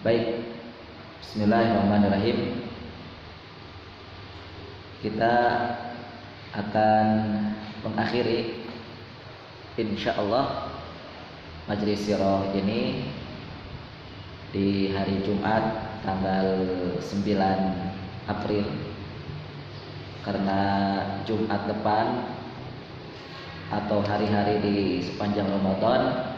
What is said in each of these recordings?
Baik, bismillahirrahmanirrahim. Kita akan mengakhiri insyaallah majelis sirah ini di hari Jumat tanggal 9 April, karena Jumat depan atau hari-hari di sepanjang Ramadan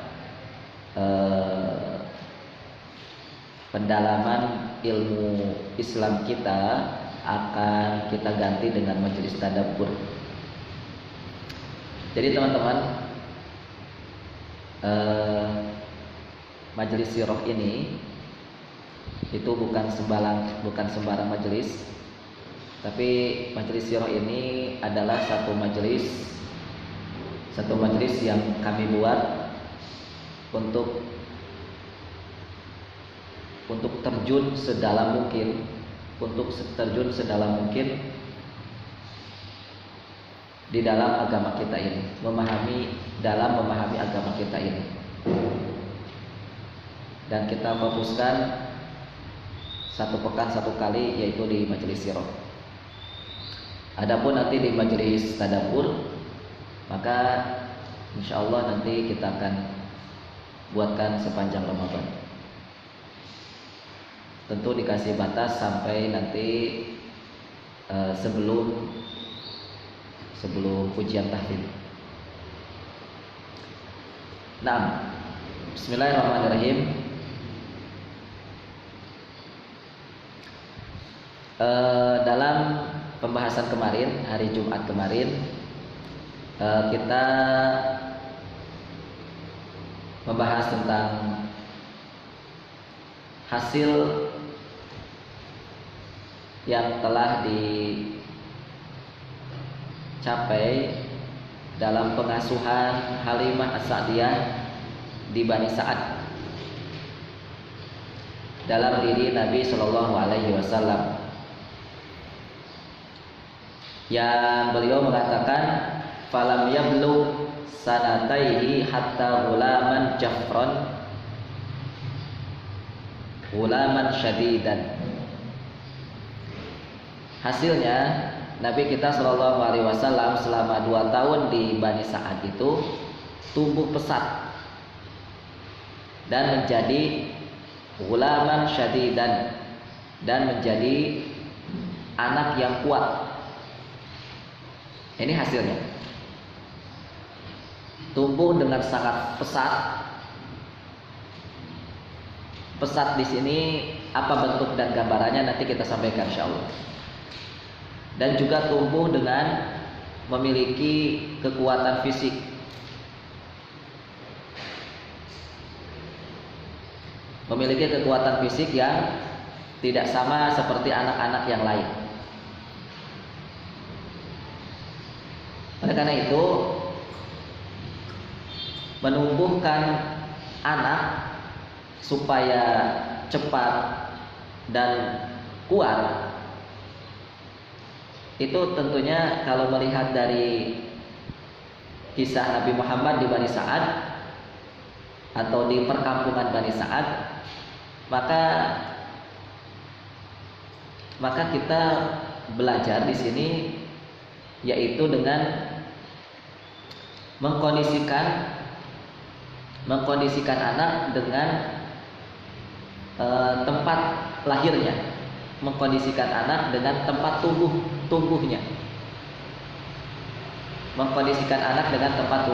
pendalaman ilmu Islam kita akan kita ganti dengan majelis tadabbur. Jadi teman-teman, majelis sirah ini itu bukan sembarang majelis, tapi majelis sirah ini adalah satu majelis yang kami buat untuk terjun sedalam mungkin di dalam agama kita ini, memahami agama kita ini. Dan kita fokuskan satu pekan satu kali, yaitu di majelis sirah. Adapun nanti di majelis tadabbur, maka insyaallah nanti kita akan buatkan sepanjang Ramadan. Tentu dikasih batas sampai nanti sebelum ujian tahfidz. Nah, bismillahirrahmanirrahim. Dalam pembahasan kemarin, hari Jumat kemarin, kita membahas tentang hasil yang telah dicapai dalam pengasuhan Halimah As-Sa'diyah di Bani Sa'ad dalam diri Nabi Shallallahu Alaihi Wasallam, yang beliau mengatakan, falam yablugh sanataihi hatta ghulaman syadidan. Hasilnya Nabi kita Shallallahu Alaihi Wasallam selama 2 tahun di Bani Sa'ad itu tumbuh pesat dan menjadi ghulaman syadidan, dan menjadi anak yang kuat. Ini hasilnya, tumbuh dengan sangat pesat. Pesat di sini apa bentuk dan gambarannya nanti kita sampaikan insyaallah. Dan juga tumbuh dengan memiliki kekuatan fisik. Memiliki kekuatan fisik yang tidak sama seperti anak-anak yang lain. Oleh karena itu, menumbuhkan anak supaya cepat dan kuat, itu tentunya kalau melihat dari kisah Nabi Muhammad di Bani Sa'ad atau di perkampungan Bani Sa'ad, maka kita belajar di sini, yaitu dengan mengkondisikan anak dengan tempat lahirnya, mengkondisikan anak dengan tempat tumbuhnya, mengkondisikan anak dengan tempat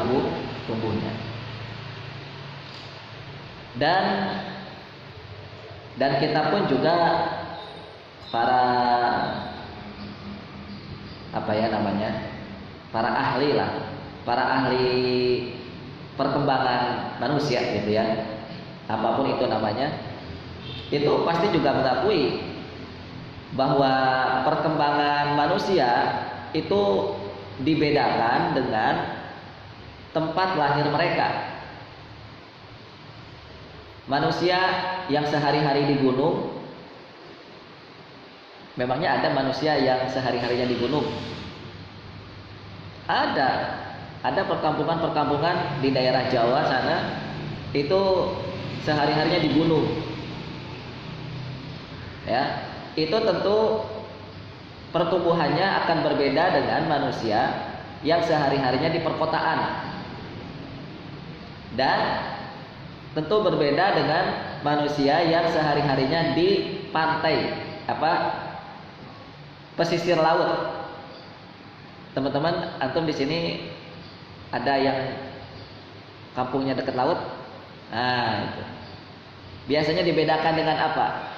tumbuhnya. Dan kita pun juga para ahli perkembangan manusia gitu ya, apapun itu namanya, itu pasti juga mengakui bahwa perkembangan manusia itu dibedakan dengan tempat lahir mereka. Manusia yang sehari-hari di gunung, memangnya ada manusia yang sehari-harinya di gunung? Ada perkampungan-perkampungan di daerah Jawa sana, itu sehari-harinya di gunung. ya, itu tentu pertumbuhannya akan berbeda dengan manusia yang sehari-harinya di perkotaan, dan tentu berbeda dengan manusia yang sehari-harinya di pantai, pesisir laut. Teman-teman, antum di sini ada yang kampungnya dekat laut? Nah, itu. Biasanya dibedakan dengan apa?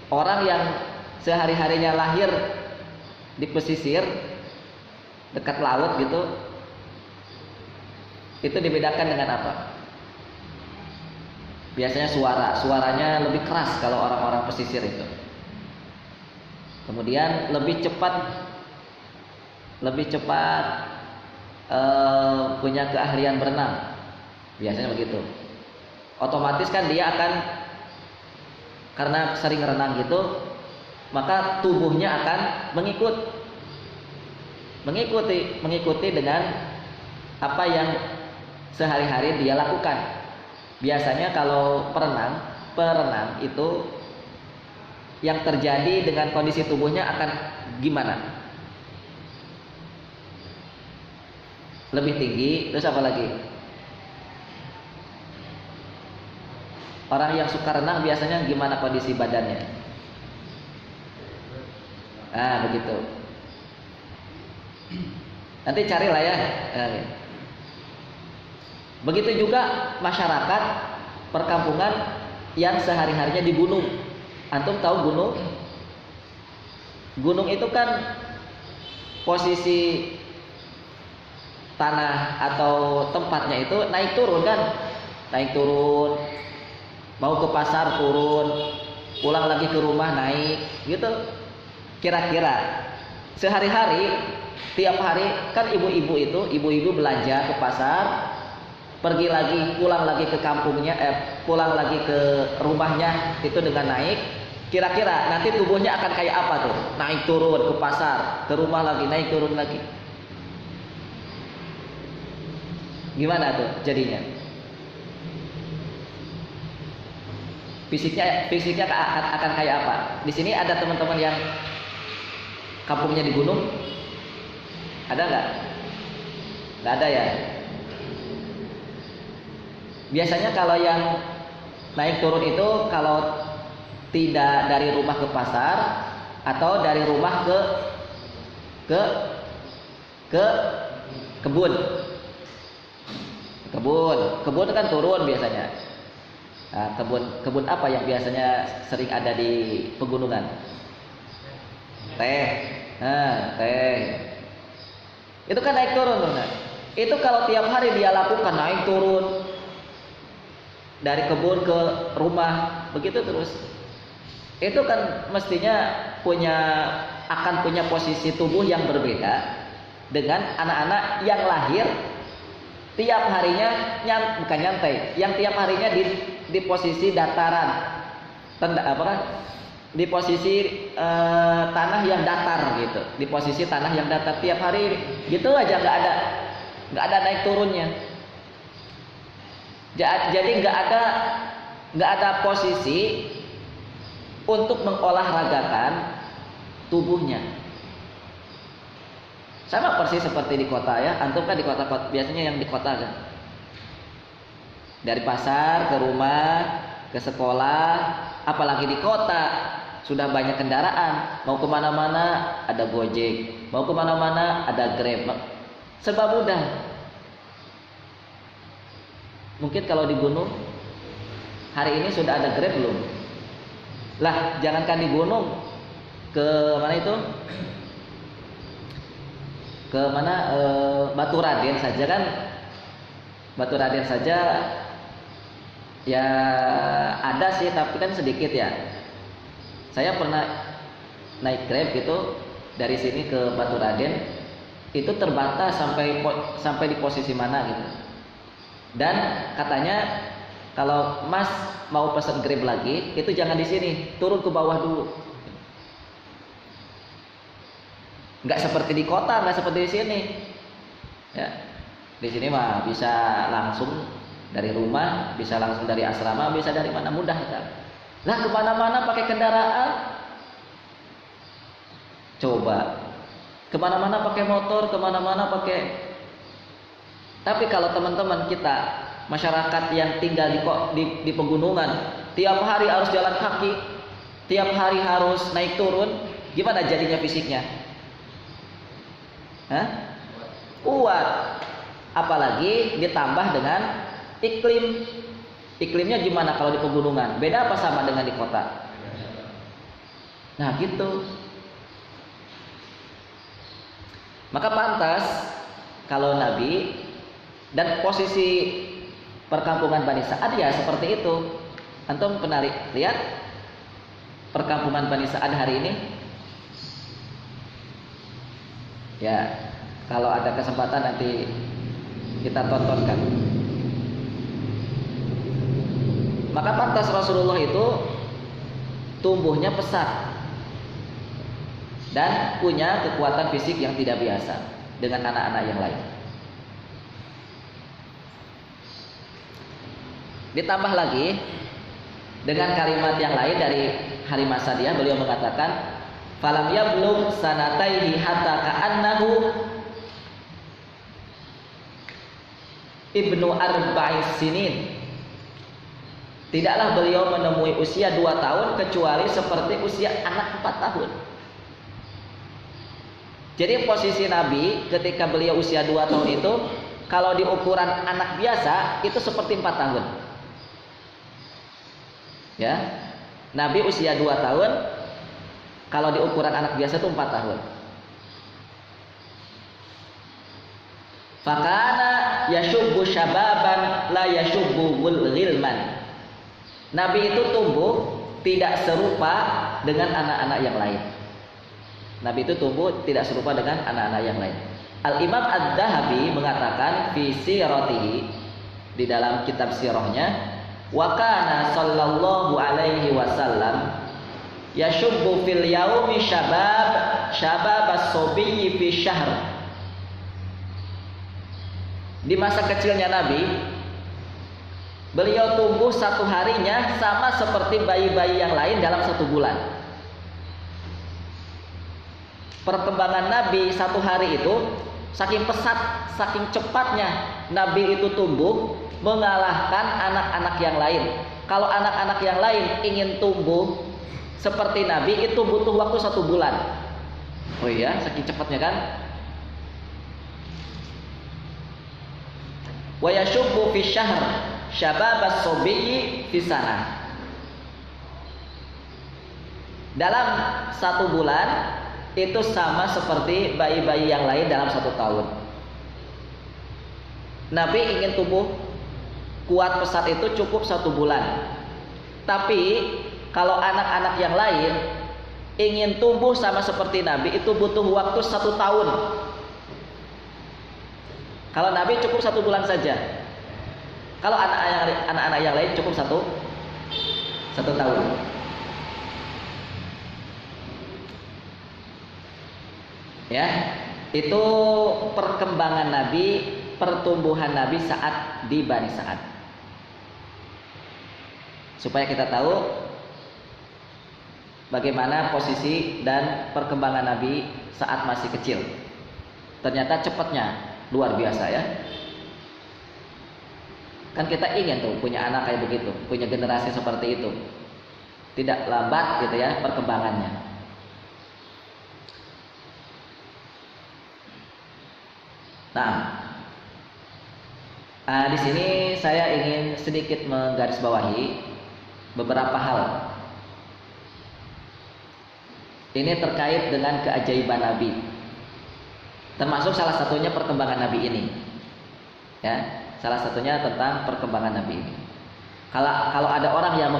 Orang yang sehari-harinya lahir di pesisir dekat laut gitu, itu dibedakan dengan apa? Biasanya suaranya lebih keras kalau orang-orang pesisir itu. Kemudian lebih cepat punya keahlian berenang, biasanya begitu. Otomatis kan dia akan, karena sering renang gitu, maka tubuhnya akan mengikuti dengan apa yang sehari-hari dia lakukan. Biasanya kalau perenang itu yang terjadi dengan kondisi tubuhnya akan gimana? Lebih tinggi, terus apa lagi? Orang yang suka renang biasanya gimana kondisi badannya? Ah, begitu. Nanti carilah ya. Begitu juga masyarakat perkampungan yang sehari-harinya di gunung. Antum tahu gunung? Gunung itu kan posisi tanah atau tempatnya itu naik turun kan, mau ke pasar turun, pulang lagi ke rumah naik, gitu. Kira-kira sehari-hari, tiap hari kan ibu-ibu belanja ke pasar, pergi lagi, pulang lagi ke kampungnya, pulang lagi ke rumahnya itu dengan naik. Kira-kira nanti tubuhnya akan kayak apa tuh? Naik turun ke pasar, ke rumah lagi, naik turun lagi. Gimana tuh jadinya? Fisiknya akan kayak apa? Di sini ada teman-teman yang kampungnya di gunung? Ada nggak? Nggak ada ya. Biasanya kalau yang naik turun itu kalau tidak dari rumah ke pasar atau dari rumah ke kebun. Kebun kan turun biasanya. Nah, kebun apa yang biasanya sering ada di pegunungan? Teh. Nah, teh. Itu kan naik turun tuh. Nah. Itu kalau tiap hari dia lakukan naik turun dari kebun ke rumah, begitu terus. Itu kan mestinya akan punya posisi tubuh yang berbeda dengan anak-anak yang lahir tiap harinya bukan nyantai, yang tiap harinya di posisi dataran, di posisi tanah yang datar gitu, di posisi tanah yang datar tiap hari gitu aja, nggak ada naik turunnya. Jadi nggak ada posisi untuk mengolahragakan tubuhnya. Sama persis seperti di kota ya. Antum kan di kota biasanya yang di kota kan. Dari pasar ke rumah, ke sekolah, apalagi di kota sudah banyak kendaraan. Mau kemana-mana ada Gojek, mau kemana-mana ada Grab. Serba mudah. Mungkin kalau di gunung hari ini sudah ada Grab belum? Lah, jangankan di gunung, ke mana itu? Ke mana? Batu Raden saja kan? Batu Raden saja ya ada sih, tapi kan sedikit ya. Saya pernah naik Grab gitu dari sini ke Batu Raden, itu terbatas sampai di posisi mana gitu. Dan katanya kalau Mas mau pesan Grab lagi, itu jangan di sini, turun ke bawah dulu. Nggak seperti di kota, nggak seperti di sini. Ya, di sini mah bisa langsung dari rumah, bisa langsung dari asrama, bisa dari mana, mudah kita. Lah kemana-mana pakai kendaraan. Coba. Kemana-mana pakai motor, kemana-mana pakai. Tapi kalau teman-teman kita, masyarakat yang tinggal di pegunungan, tiap hari harus jalan kaki, tiap hari harus naik turun, gimana jadinya fisiknya? Hah? Kuat. Apalagi ditambah dengan iklim. Iklimnya gimana kalau di pegunungan? Beda apa sama dengan di kota? Nah gitu. Maka pantas kalau Nabi dan posisi perkampungan Bani Sa'ad ya seperti itu. Antum pernah lihat perkampungan Bani Sa'ad hari ini? Ya, kalau ada kesempatan nanti kita tontonkan. Maka pantas Rasulullah itu tumbuhnya pesat dan punya kekuatan fisik yang tidak biasa dengan anak-anak yang lain. Ditambah lagi dengan kalimat yang lain dari Halimah Sa'diyah, beliau mengatakan, "Falam yablugh sanataihi hatta ka'annahu ibnu arba'is sinin." Tidaklah beliau menemui usia 2 tahun kecuali seperti usia anak 4 tahun. Jadi posisi Nabi ketika beliau usia 2 tahun itu, kalau di ukuran anak biasa itu seperti 4 tahun. Ya, Nabi usia 2 tahun, kalau di ukuran anak biasa itu 4 tahun. Fakana yashubbu syababan la yashubbu ghilman. Nabi itu tumbuh tidak serupa dengan anak-anak yang lain. Nabi itu tumbuh tidak serupa dengan anak-anak yang lain. Al-Imam Ad-Dhahabi mengatakan fi siratihi, di dalam kitab sirahnya, wa kana sallallahu alaihi wasallam yashubbu fil yaumi syabab as-sabiyyi fi syahr. Di masa kecilnya Nabi, beliau tumbuh satu harinya sama seperti bayi-bayi yang lain dalam 1 bulan. Perkembangan Nabi 1 hari itu saking pesat, saking cepatnya Nabi itu tumbuh mengalahkan anak-anak yang lain. Kalau anak-anak yang lain ingin tumbuh seperti Nabi itu butuh waktu 1 bulan. Oh iya, saking cepatnya kan? Wa yashubbu fi syahr syabab as-sabiyyi fi sanah. Dalam 1 bulan itu sama seperti bayi-bayi yang lain dalam 1 tahun. Nabi ingin tumbuh kuat pesat itu cukup 1 bulan. Tapi kalau anak-anak yang lain ingin tumbuh sama seperti Nabi itu butuh waktu 1 tahun. Kalau Nabi cukup 1 bulan saja. Kalau anak-anak yang lain cukup satu tahun. Ya, itu perkembangan Nabi, pertumbuhan Nabi saat di Bani Sa'ad. Supaya kita tahu bagaimana posisi dan perkembangan Nabi saat masih kecil. Ternyata cepatnya luar biasa ya. Kan kita ingin tuh punya anak kayak begitu, punya generasi seperti itu. Tidak lambat gitu ya perkembangannya. Nah, di sini saya ingin sedikit menggarisbawahi beberapa hal. Ini terkait dengan keajaiban Nabi. Termasuk salah satunya perkembangan Nabi ini. Ya. Salah satunya tentang perkembangan Nabi ini. Kalau ada orang yang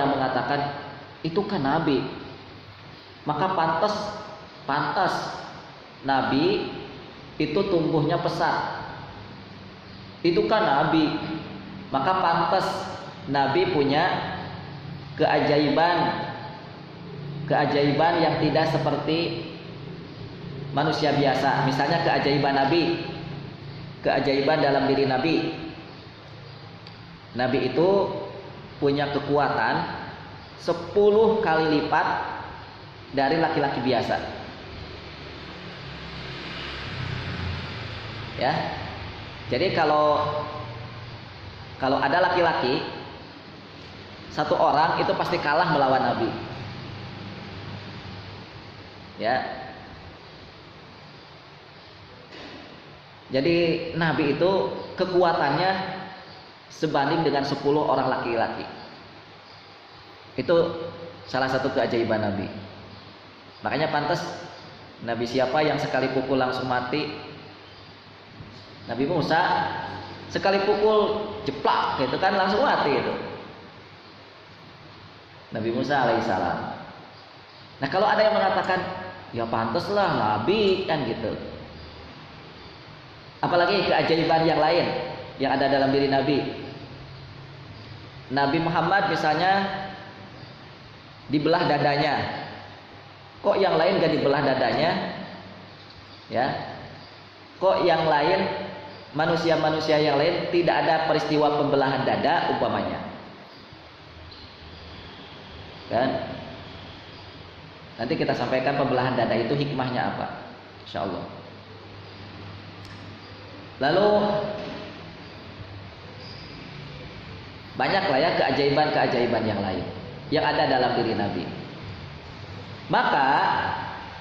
mengatakan itu kan Nabi, maka pantas Nabi itu tumbuhnya pesat. Itu kan Nabi, maka pantas Nabi punya keajaiban yang tidak seperti manusia biasa. Misalnya keajaiban Nabi, keajaiban dalam diri Nabi. Nabi itu punya kekuatan 10 kali lipat dari laki-laki biasa. Ya. Jadi kalau ada laki-laki satu orang itu pasti kalah melawan Nabi. Ya. Jadi Nabi itu kekuatannya sebanding dengan 10 orang laki-laki. Itu salah satu keajaiban Nabi. Makanya pantas Nabi siapa yang sekali pukul langsung mati? Nabi Musa sekali pukul jeplak gitu kan langsung mati itu. Nabi Musa alaihissalam. Nah kalau ada yang mengatakan ya pantaslah Nabi kan gitu. Apalagi keajaiban yang lain yang ada dalam diri Nabi. Nabi Muhammad misalnya dibelah dadanya. Kok yang lain gak dibelah dadanya? Ya. Kok yang lain manusia-manusia yang lain tidak ada peristiwa pembelahan dada umpamanya? Kan? Nanti kita sampaikan pembelahan dada itu hikmahnya apa? Insyaallah. Lalu banyaklah ya keajaiban-keajaiban yang lain yang ada dalam diri Nabi. Maka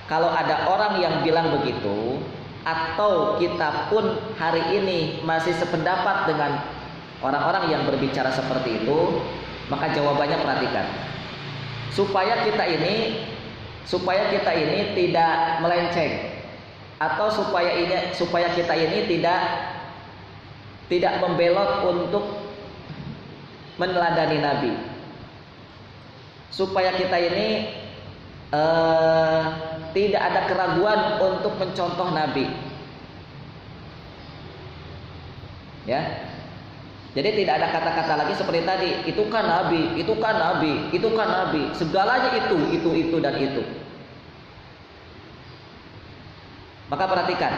kalau ada orang yang bilang begitu, atau kita pun hari ini masih sependapat dengan orang-orang yang berbicara seperti itu, maka jawabannya perhatikan. Supaya kita ini tidak melenceng, atau supaya kita ini tidak membelot untuk meneladani Nabi. Supaya kita ini tidak ada keraguan untuk mencontoh Nabi. Ya. Jadi tidak ada kata-kata lagi seperti tadi, itu kan Nabi, itu kan Nabi, itu kan Nabi, segalanya itu dan itu. Maka perhatikan.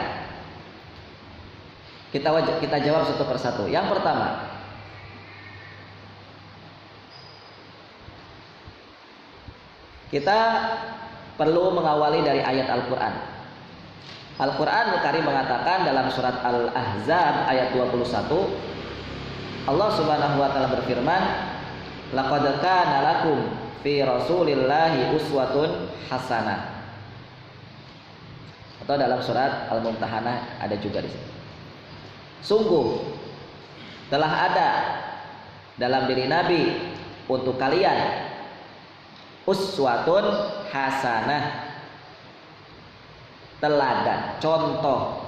Kita jawab satu persatu. Yang pertama, kita perlu mengawali dari ayat Al-Quran. Al-Quran Al-Karim mengatakan dalam surat Al-Ahzab ayat 21, Allah Subhanahu wa taala berfirman, "Laqad kana lakum fi Rasulillahi uswatun hasanah." Atau dalam surat Al-Mumtahanah ada juga di sini. Sungguh telah ada dalam diri Nabi untuk kalian uswatun hasanah, teladan, contoh,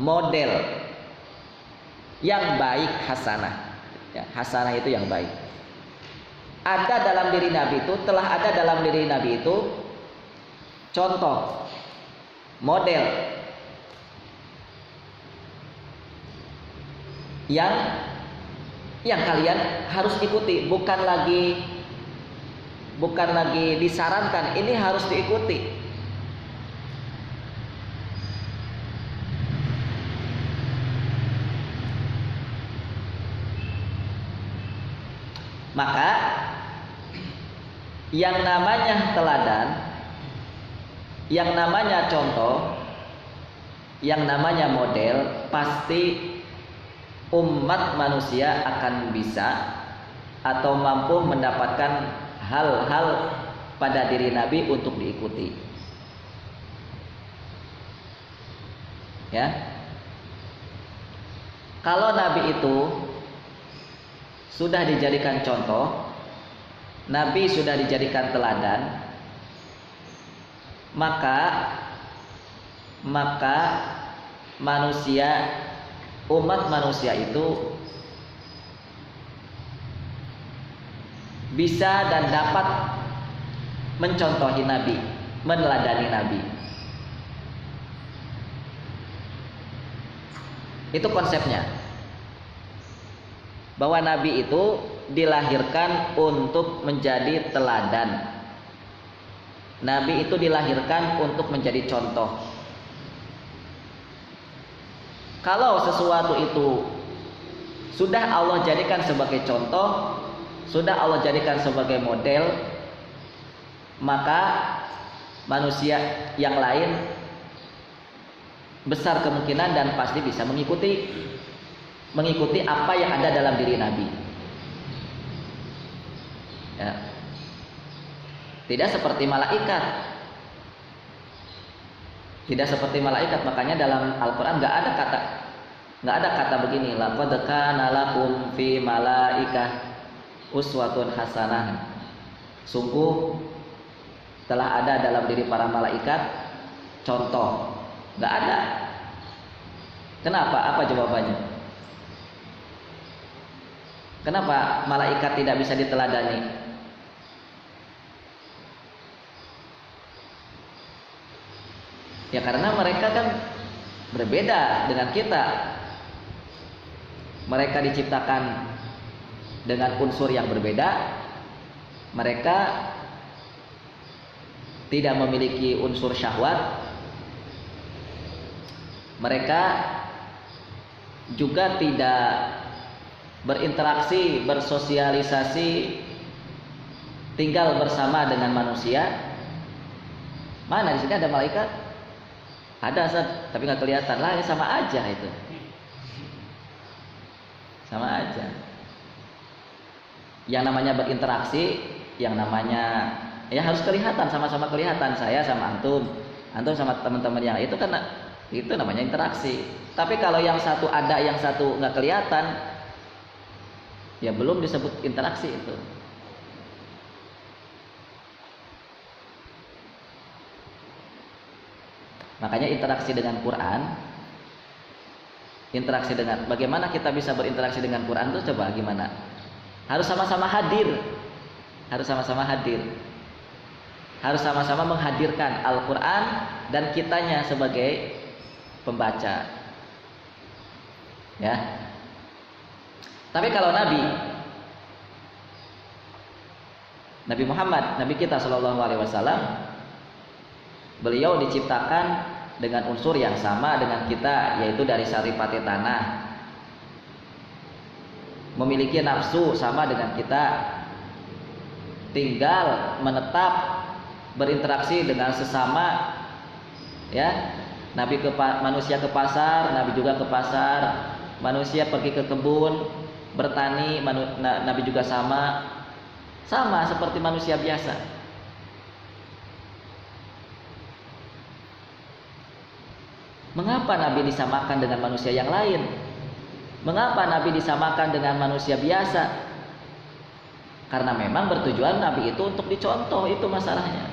model yang baik. Hasanah ya, hasanah itu yang baik. Ada dalam diri Nabi itu, telah ada dalam diri Nabi itu contoh, model yang kalian harus ikuti, bukan lagi disarankan, ini harus diikuti. Maka yang namanya teladan, yang namanya contoh, yang namanya model, pasti umat manusia akan bisa atau mampu mendapatkan hal-hal pada diri Nabi untuk diikuti. Ya. Kalau Nabi itu sudah dijadikan contoh, Nabi sudah dijadikan teladan, maka umat manusia itu bisa dan dapat mencontohi Nabi, meneladani Nabi. Itu konsepnya. Bahwa Nabi itu dilahirkan untuk menjadi teladan. Nabi itu dilahirkan untuk menjadi contoh. Kalau sesuatu itu sudah Allah jadikan sebagai contoh, sudah Allah jadikan sebagai model, maka manusia yang lain besar kemungkinan dan pasti bisa mengikuti apa yang ada dalam diri Nabi. Ya. Tidak seperti malaikat. Tidak seperti malaikat, makanya dalam Al-Qur'an nggak ada kata begini, laqad kana lakum fi malaikah uswatun hasanah. Sungguh telah ada dalam diri para malaikat contoh. Nggak ada. Kenapa? Apa jawabannya? Kenapa malaikat tidak bisa diteladani? Ya karena mereka kan berbeda dengan kita. Mereka diciptakan dengan unsur yang berbeda. Mereka tidak memiliki unsur syahwat. Mereka juga tidak berinteraksi, bersosialisasi, tinggal bersama dengan manusia. Mana di sini ada malaikat? Ada, tapi nggak kelihatan. Lah, ya sama aja itu. Sama aja. Yang namanya berinteraksi, yang namanya ya harus kelihatan, sama-sama kelihatan. Saya sama antum sama teman-teman yang itu kan itu namanya interaksi. Tapi kalau yang satu ada, yang satu nggak kelihatan, ya belum disebut interaksi itu. Makanya interaksi dengan Quran, bagaimana kita bisa berinteraksi dengan Quran itu coba gimana? Harus sama-sama hadir. Harus sama-sama menghadirkan Al-Quran dan kitanya sebagai pembaca. Ya. Tapi kalau Nabi Muhammad, Nabi kita Shallallahu Alaihi Wasallam, beliau diciptakan dengan unsur yang sama dengan kita, yaitu dari saripati tanah. Memiliki nafsu sama dengan kita. Tinggal menetap berinteraksi dengan sesama. Ya, manusia ke pasar, Nabi juga ke pasar. Manusia pergi ke kebun, bertani, Nabi juga sama seperti manusia biasa. Mengapa Nabi disamakan dengan manusia yang lain? Mengapa Nabi disamakan dengan manusia biasa? Karena memang bertujuan Nabi itu untuk dicontoh, itu masalahnya.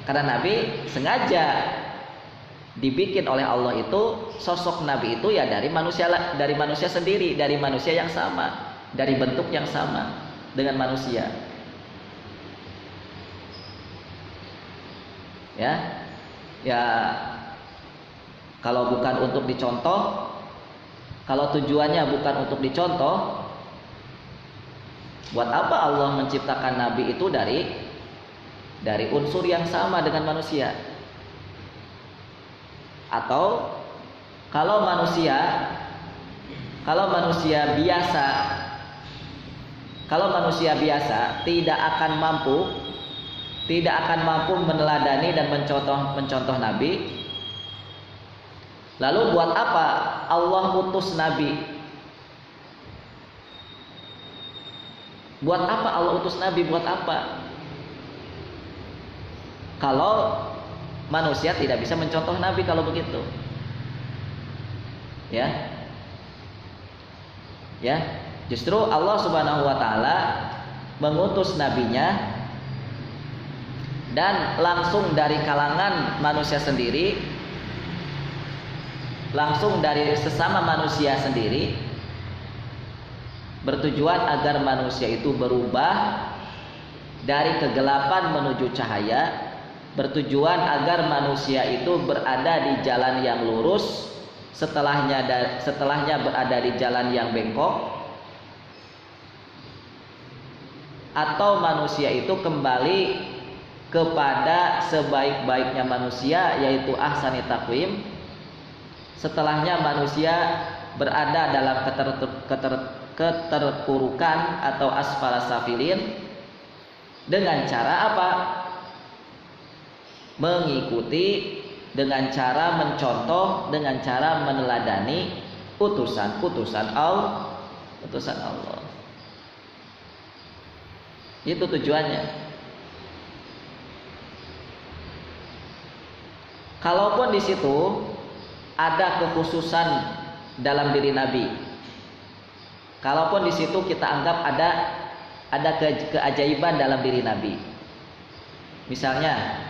Karena Nabi sengaja dibikin oleh Allah itu, sosok Nabi itu ya dari manusia sendiri, dari manusia yang sama, dari bentuk yang sama dengan manusia. Ya, kalau bukan untuk dicontoh, kalau tujuannya bukan untuk dicontoh, buat apa Allah menciptakan Nabi itu dari unsur yang sama dengan manusia? Atau kalau manusia biasa tidak akan mampu meneladani dan mencontoh Nabi. Lalu buat apa Allah utus Nabi? Buat apa Allah utus Nabi? Buat apa? Kalau manusia tidak bisa mencontoh Nabi kalau begitu. Ya. Justru Allah Subhanahu wa taala mengutus nabinya dan langsung dari kalangan manusia sendiri, langsung dari sesama manusia sendiri, bertujuan agar manusia itu berubah dari kegelapan menuju cahaya, bertujuan agar manusia itu berada di jalan yang lurus, setelahnya berada di jalan yang bengkok, atau manusia itu kembali kepada sebaik-baiknya manusia, yaitu ahsani taqwim. Setelahnya manusia berada dalam keterpurukan atau asfala safilin dengan cara apa? Mengikuti, dengan cara mencontoh, dengan cara meneladani utusan Allah. Itu tujuannya. Kalaupun di situ ada kekhususan dalam diri Nabi, kalaupun di situ kita anggap ada keajaiban dalam diri Nabi, misalnya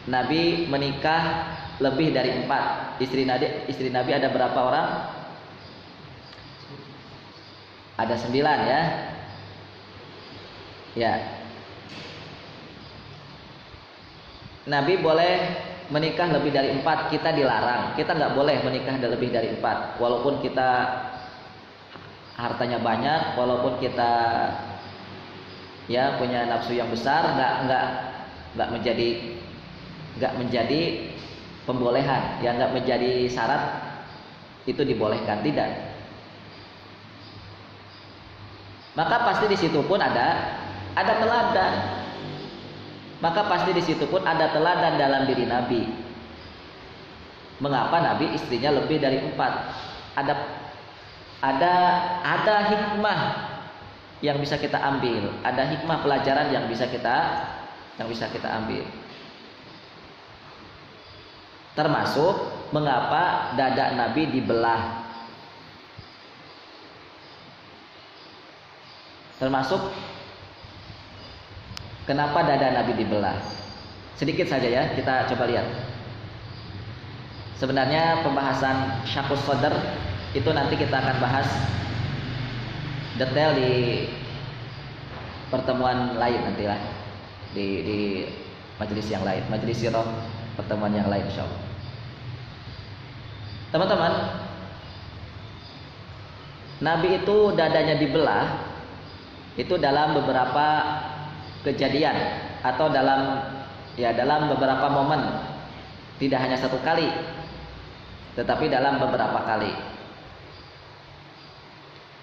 Nabi menikah lebih dari 4 istri Nabi ada berapa orang? Ada 9 ya. Ya. Nabi boleh menikah lebih dari 4, kita dilarang. Kita nggak boleh menikah lebih dari 4, walaupun kita hartanya banyak, walaupun kita ya punya nafsu yang besar, nggak menjadi pembolehan, ya nggak menjadi syarat itu dibolehkan, tidak. Maka pasti di situ pun ada teladan. Maka pasti di situ pun ada teladan dalam diri Nabi. Mengapa Nabi istrinya lebih dari 4? Ada hikmah yang bisa kita ambil, ada hikmah pelajaran yang bisa kita ambil. Termasuk mengapa dada Nabi dibelah. Termasuk kenapa dada Nabi dibelah. Sedikit saja ya, kita coba lihat. Sebenarnya pembahasan syaqqus sadr itu nanti kita akan bahas detail di pertemuan lain nantilah, di majelis yang lain, majelis sirah pertemuan yang lain insyaallah. Teman-teman, Nabi itu dadanya dibelah itu dalam beberapa kejadian atau dalam beberapa momen, tidak hanya satu kali, tetapi dalam beberapa kali.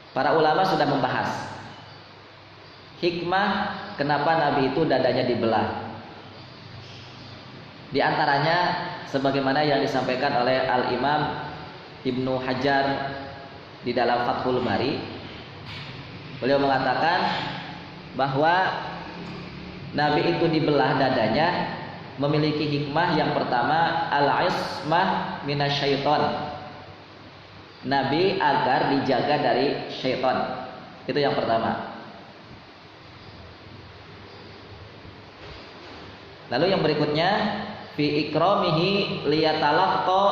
Para ulama sudah membahas hikmah kenapa Nabi itu dadanya dibelah. Di antaranya sebagaimana yang disampaikan oleh Al-Imam Ibnu Hajar di dalam Fathul Bari. Beliau mengatakan bahwa Nabi itu dibelah dadanya memiliki hikmah. Yang pertama, al-ismah minasyaiton. Nabi agar dijaga dari syaitan. Itu yang pertama. Lalu yang berikutnya, fi ikramihi liyatalaqqa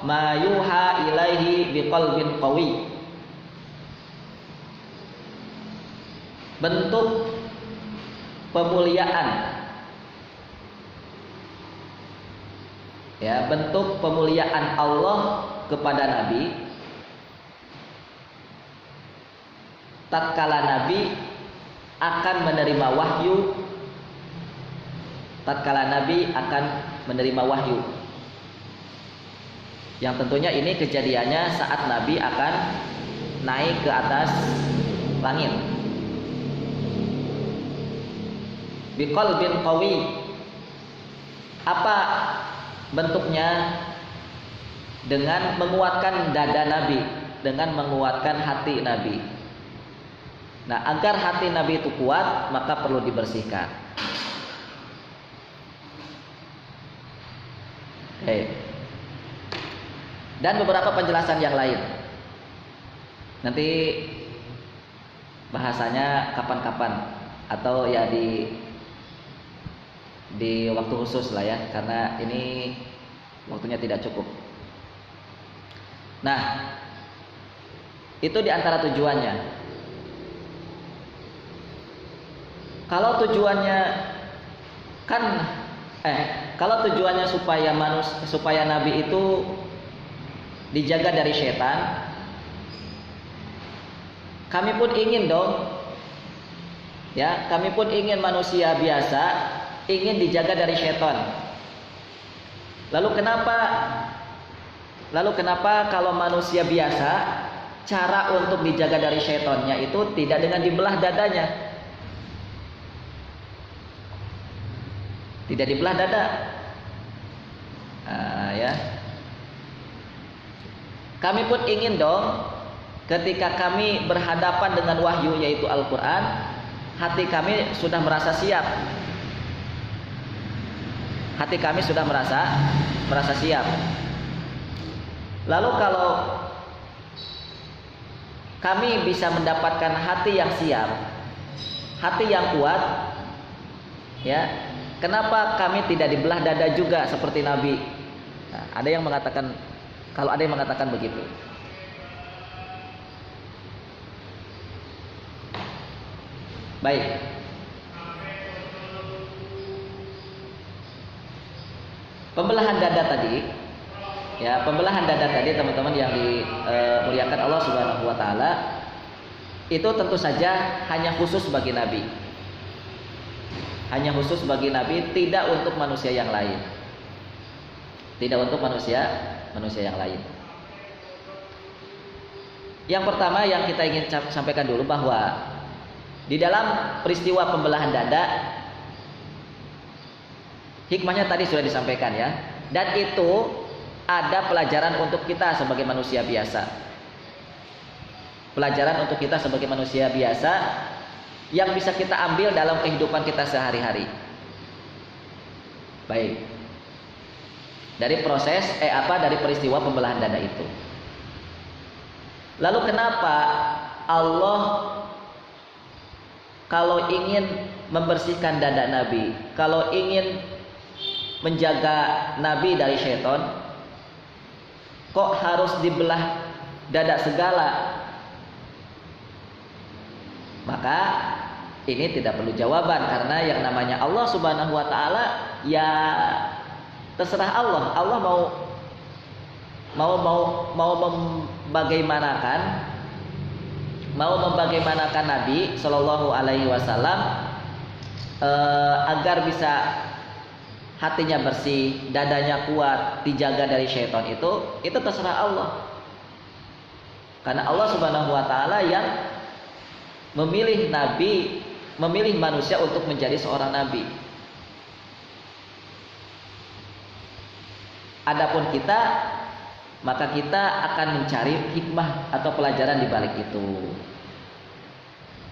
ma yuha ilaihi biqalbin qawi. Bentuk pemuliaan, ya, bentuk pemuliaan Allah kepada Nabi tatkala Nabi akan menerima wahyu, yang tentunya ini kejadiannya saat Nabi akan naik ke atas langit. Biqalbin qawi. Apa bentuknya? Dengan menguatkan dada Nabi, dengan menguatkan hati Nabi. Nah, agar hati Nabi itu kuat, maka perlu dibersihkan. Oke. Dan beberapa penjelasan yang lain. Nanti bahasanya kapan-kapan atau ya di waktu khusus lah ya, karena ini waktunya tidak cukup. Nah, itu diantara tujuannya. Kalau tujuannya supaya Nabi itu dijaga dari setan, kami pun ingin dong, ya, kami pun ingin manusia biasa ingin dijaga dari setan. Lalu kenapa Lalu kenapa kalau manusia biasa cara untuk dijaga dari syaitannya itu tidak dengan dibelah dadanya? Tidak dibelah dada. Ya. Kami pun ingin dong ketika kami berhadapan dengan wahyu yaitu Al-Quran, hati kami sudah merasa siap. Hati kami sudah merasa siap. Lalu kalau kami bisa mendapatkan hati yang siap, hati yang kuat, ya, kenapa kami tidak dibelah dada juga seperti Nabi? Nah, ada yang mengatakan, kalau ada yang mengatakan begitu. Baik. Pembelahan dada tadi, ya, pembelahan dada tadi teman-teman yang dimuliakan Allah Subhanahu wa taala, itu tentu saja hanya khusus bagi Nabi. Hanya khusus bagi Nabi, tidak untuk manusia yang lain. Tidak untuk manusia yang lain. Yang pertama yang kita ingin sampaikan dulu bahwa di dalam peristiwa pembelahan dada, hikmahnya tadi sudah disampaikan ya. Dan itu ada pelajaran untuk kita sebagai manusia biasa. Pelajaran untuk kita sebagai manusia biasa yang bisa kita ambil dalam kehidupan kita sehari-hari. Baik. Dari proses dari peristiwa pembelahan dada itu. Lalu kenapa Allah kalau ingin membersihkan dada Nabi, kalau ingin menjaga Nabi dari syaitan, kok harus dibelah dada segala? Maka ini tidak perlu jawaban, karena yang namanya Allah Subhanahu wa taala ya terserah Allah. Allah mau membagaimanakan Nabi Shallallahu Alaihi Wasallam agar bisa hatinya bersih, dadanya kuat, dijaga dari syaitan, itu terserah Allah. Karena Allah Subhanahu wa taala yang memilih nabi, memilih manusia untuk menjadi seorang nabi. Adapun kita, maka kita akan mencari hikmah atau pelajaran di balik itu.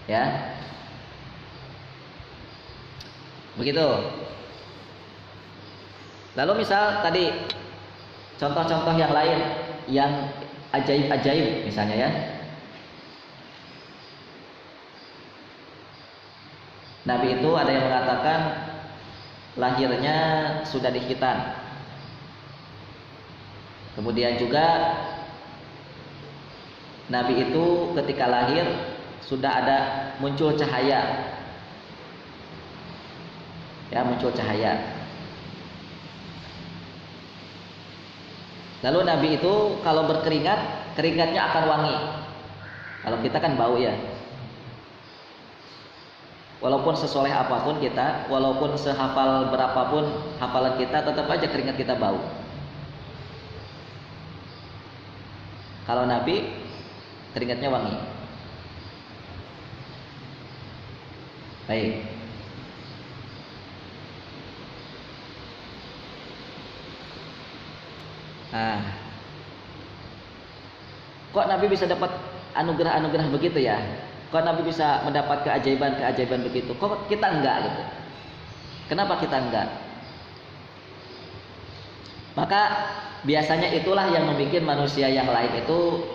Ya. Begitu. Lalu misal tadi contoh-contoh yang lain yang ajaib-ajaib misalnya ya. Nabi itu ada yang mengatakan lahirnya sudah di khitan. Kemudian juga Nabi itu ketika lahir sudah ada muncul cahaya. Ya, muncul cahaya. Lalu Nabi itu kalau berkeringat, keringatnya akan wangi. Kalau kita kan bau ya. Walaupun sesoleh apapun kita, walaupun sehafal berapapun hafalan kita, tetap aja keringat kita bau. Kalau Nabi, keringatnya wangi. Baik. Kok Nabi bisa dapat anugerah-anugerah begitu ya? Kok Nabi bisa mendapat keajaiban-keajaiban begitu? Kok kita enggak gitu? Kenapa kita enggak? Maka biasanya itulah yang membuat manusia yang lain itu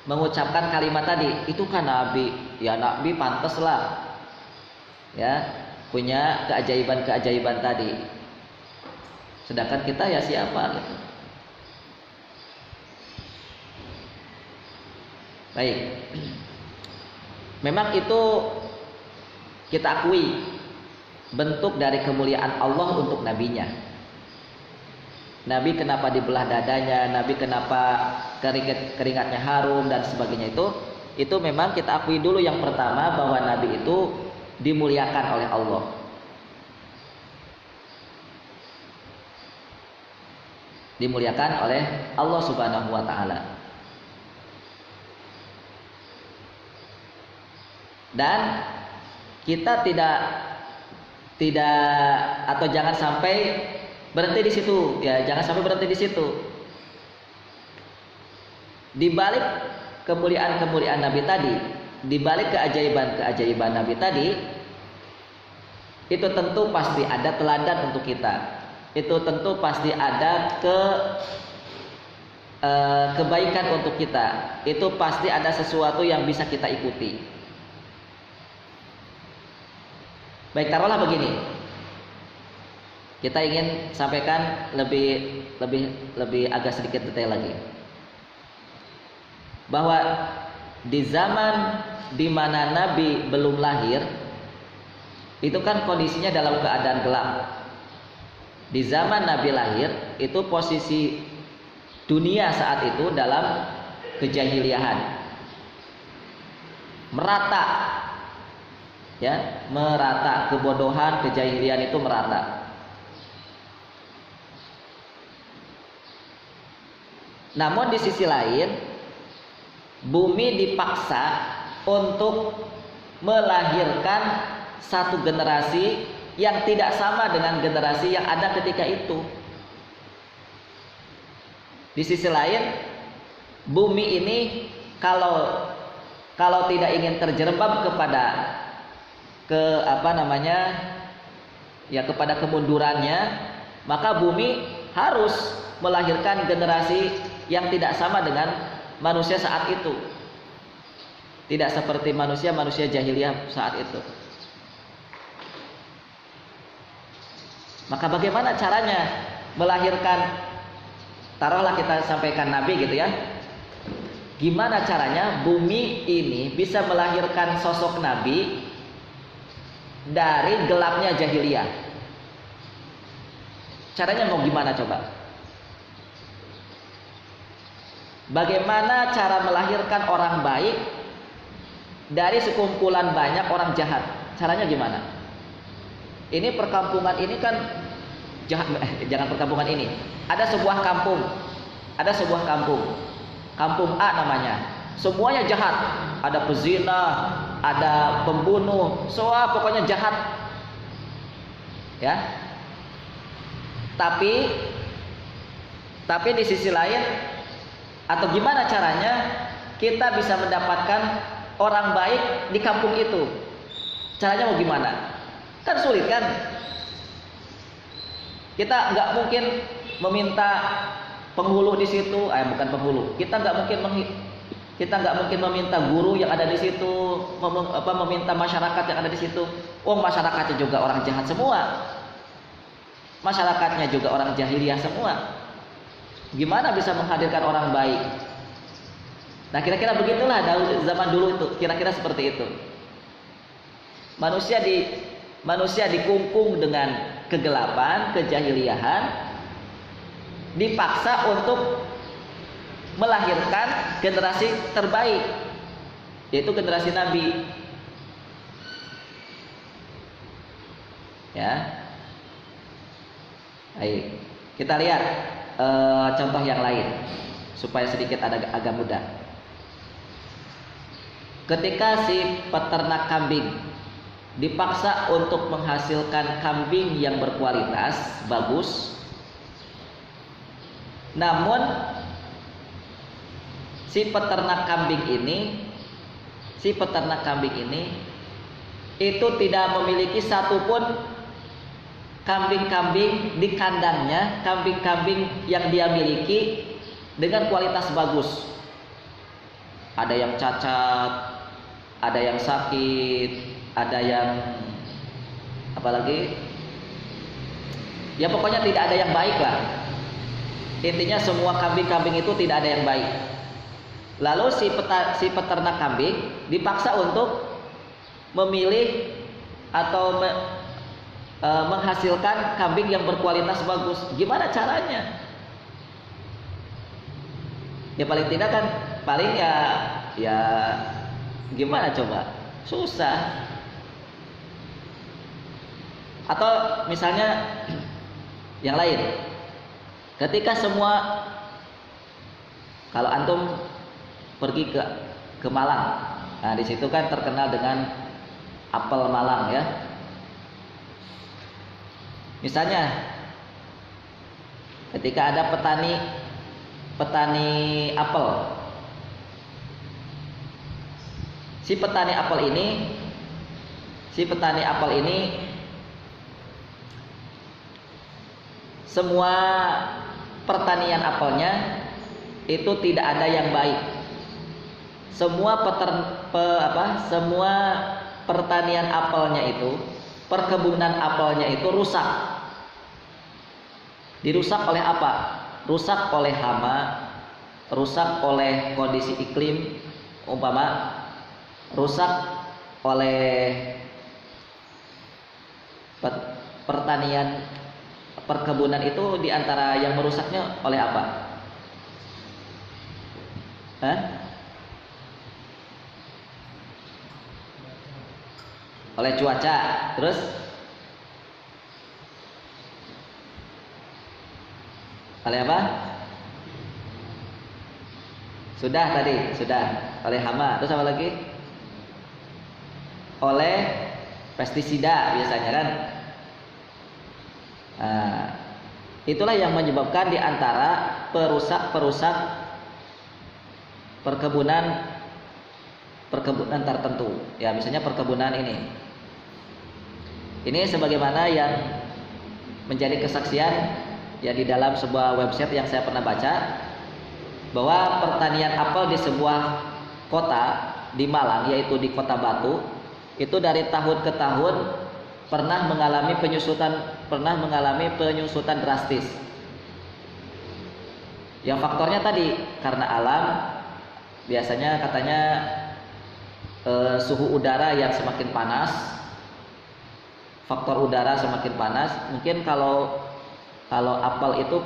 mengucapkan kalimat tadi, itu kan Nabi, ya Nabi pantas lah, ya punya keajaiban-keajaiban tadi. Sedangkan kita ya siapa gitu. Baik. Memang itu kita akui bentuk dari kemuliaan Allah untuk nabinya. Nabi kenapa dibelah dadanya, Nabi kenapa keringatnya harum dan sebagainya, itu memang kita akui dulu yang pertama bahwa Nabi itu dimuliakan oleh Allah. dimuliakan oleh Allah Subhanahu wa taala. Dan kita tidak atau jangan sampai berhenti di situ, ya, jangan sampai berhenti di situ. Di balik kemuliaan-kemuliaan Nabi tadi, di balik keajaiban-keajaiban Nabi tadi, itu tentu pasti ada teladan untuk kita. Itu tentu pasti ada kebaikan untuk kita. Itu pasti ada sesuatu yang bisa kita ikuti. Baik, taruhlah begini. Kita ingin sampaikan lebih agak sedikit detail lagi. Bahwa di zaman di mana Nabi belum lahir, itu kan kondisinya dalam keadaan gelap. Di zaman Nabi lahir, itu posisi dunia saat itu dalam kejahiliahan. Merata. Ya, merata, kebodohan, kejahilian itu merata. Namun di sisi lain, bumi dipaksa untuk melahirkan satu generasi yang tidak sama dengan generasi yang ada ketika itu. Di sisi lain, bumi ini kalau tidak ingin terjerembab kepada kepada kemundurannya, maka bumi harus melahirkan generasi yang tidak sama dengan manusia saat itu. Tidak seperti manusia jahiliyah saat itu. Maka bagaimana caranya melahirkan, taruhlah kita sampaikan Nabi gitu ya. Gimana caranya bumi ini bisa melahirkan sosok Nabi dari gelapnya jahiliyah? Caranya mau gimana coba? Bagaimana cara melahirkan orang baik dari sekumpulan banyak orang jahat? Caranya gimana? Ini perkampungan ini kan jangan perkampungan ini. Ada sebuah kampung. Kampung A namanya. Semuanya jahat. Ada pezina, ada pembunuh, semua pokoknya jahat. Ya. Tapi di sisi lain, atau gimana caranya kita bisa mendapatkan orang baik di kampung itu? Caranya mau gimana? Kan sulit kan? Kita nggak mungkin meminta penghulu di situ, bukan penghulu. Kita nggak mungkin meminta guru yang ada di situ, meminta masyarakat yang ada di situ. Masyarakatnya juga orang jahat semua. Masyarakatnya juga orang jahiliyah semua. Gimana bisa menghadirkan orang baik? Nah, kira-kira begitulah zaman dulu itu, kira-kira seperti itu. Manusia dikungkung dengan kegelapan, kejahiliahan, dipaksa untuk melahirkan generasi terbaik, yaitu generasi Nabi. Ya, baik. Kita lihat contoh yang lain supaya sedikit agak mudah. Ketika si peternak kambing dipaksa untuk menghasilkan kambing yang berkualitas bagus, namun si peternak kambing ini itu tidak memiliki satupun kambing-kambing di kandangnya, kambing-kambing yang dia miliki dengan kualitas bagus. Ada yang cacat, ada yang sakit, ada yang apalagi, ya pokoknya tidak ada yang baik lah. Intinya semua kambing-kambing itu tidak ada yang baik. Lalu si peternak kambing dipaksa untuk memilih atau menghasilkan kambing yang berkualitas bagus. Gimana caranya? Ya paling tidak kan, paling ya gimana coba? Susah. Atau misalnya yang lain, Ketika semua, kalau antum pergi ke Malang, nah di situ kan terkenal dengan apel Malang ya. Misalnya, ketika ada petani apel, si petani apel ini semua pertanian apelnya itu tidak ada yang baik. Semua semua pertanian apelnya itu, perkebunan apelnya itu rusak. Dirusak oleh apa? Rusak oleh hama, rusak oleh kondisi iklim, umpama rusak oleh pertanian perkebunan itu, diantara yang merusaknya oleh apa? Oleh cuaca. Terus oleh apa? Sudah tadi, sudah. Oleh hama. Terus apa lagi? Oleh pestisida biasanya kan. Nah, itulah yang menyebabkan diantara perusak perkebunan tertentu. Ya, misalnya perkebunan ini. Ini sebagaimana yang menjadi kesaksian ya di dalam sebuah website yang saya pernah baca, bahwa pertanian apel di sebuah kota di Malang, yaitu di Kota Batu, itu dari tahun ke tahun pernah mengalami penyusutan drastis. Yang faktornya tadi karena alam, biasanya katanya suhu udara yang semakin panas, faktor udara semakin panas. Mungkin kalau apel itu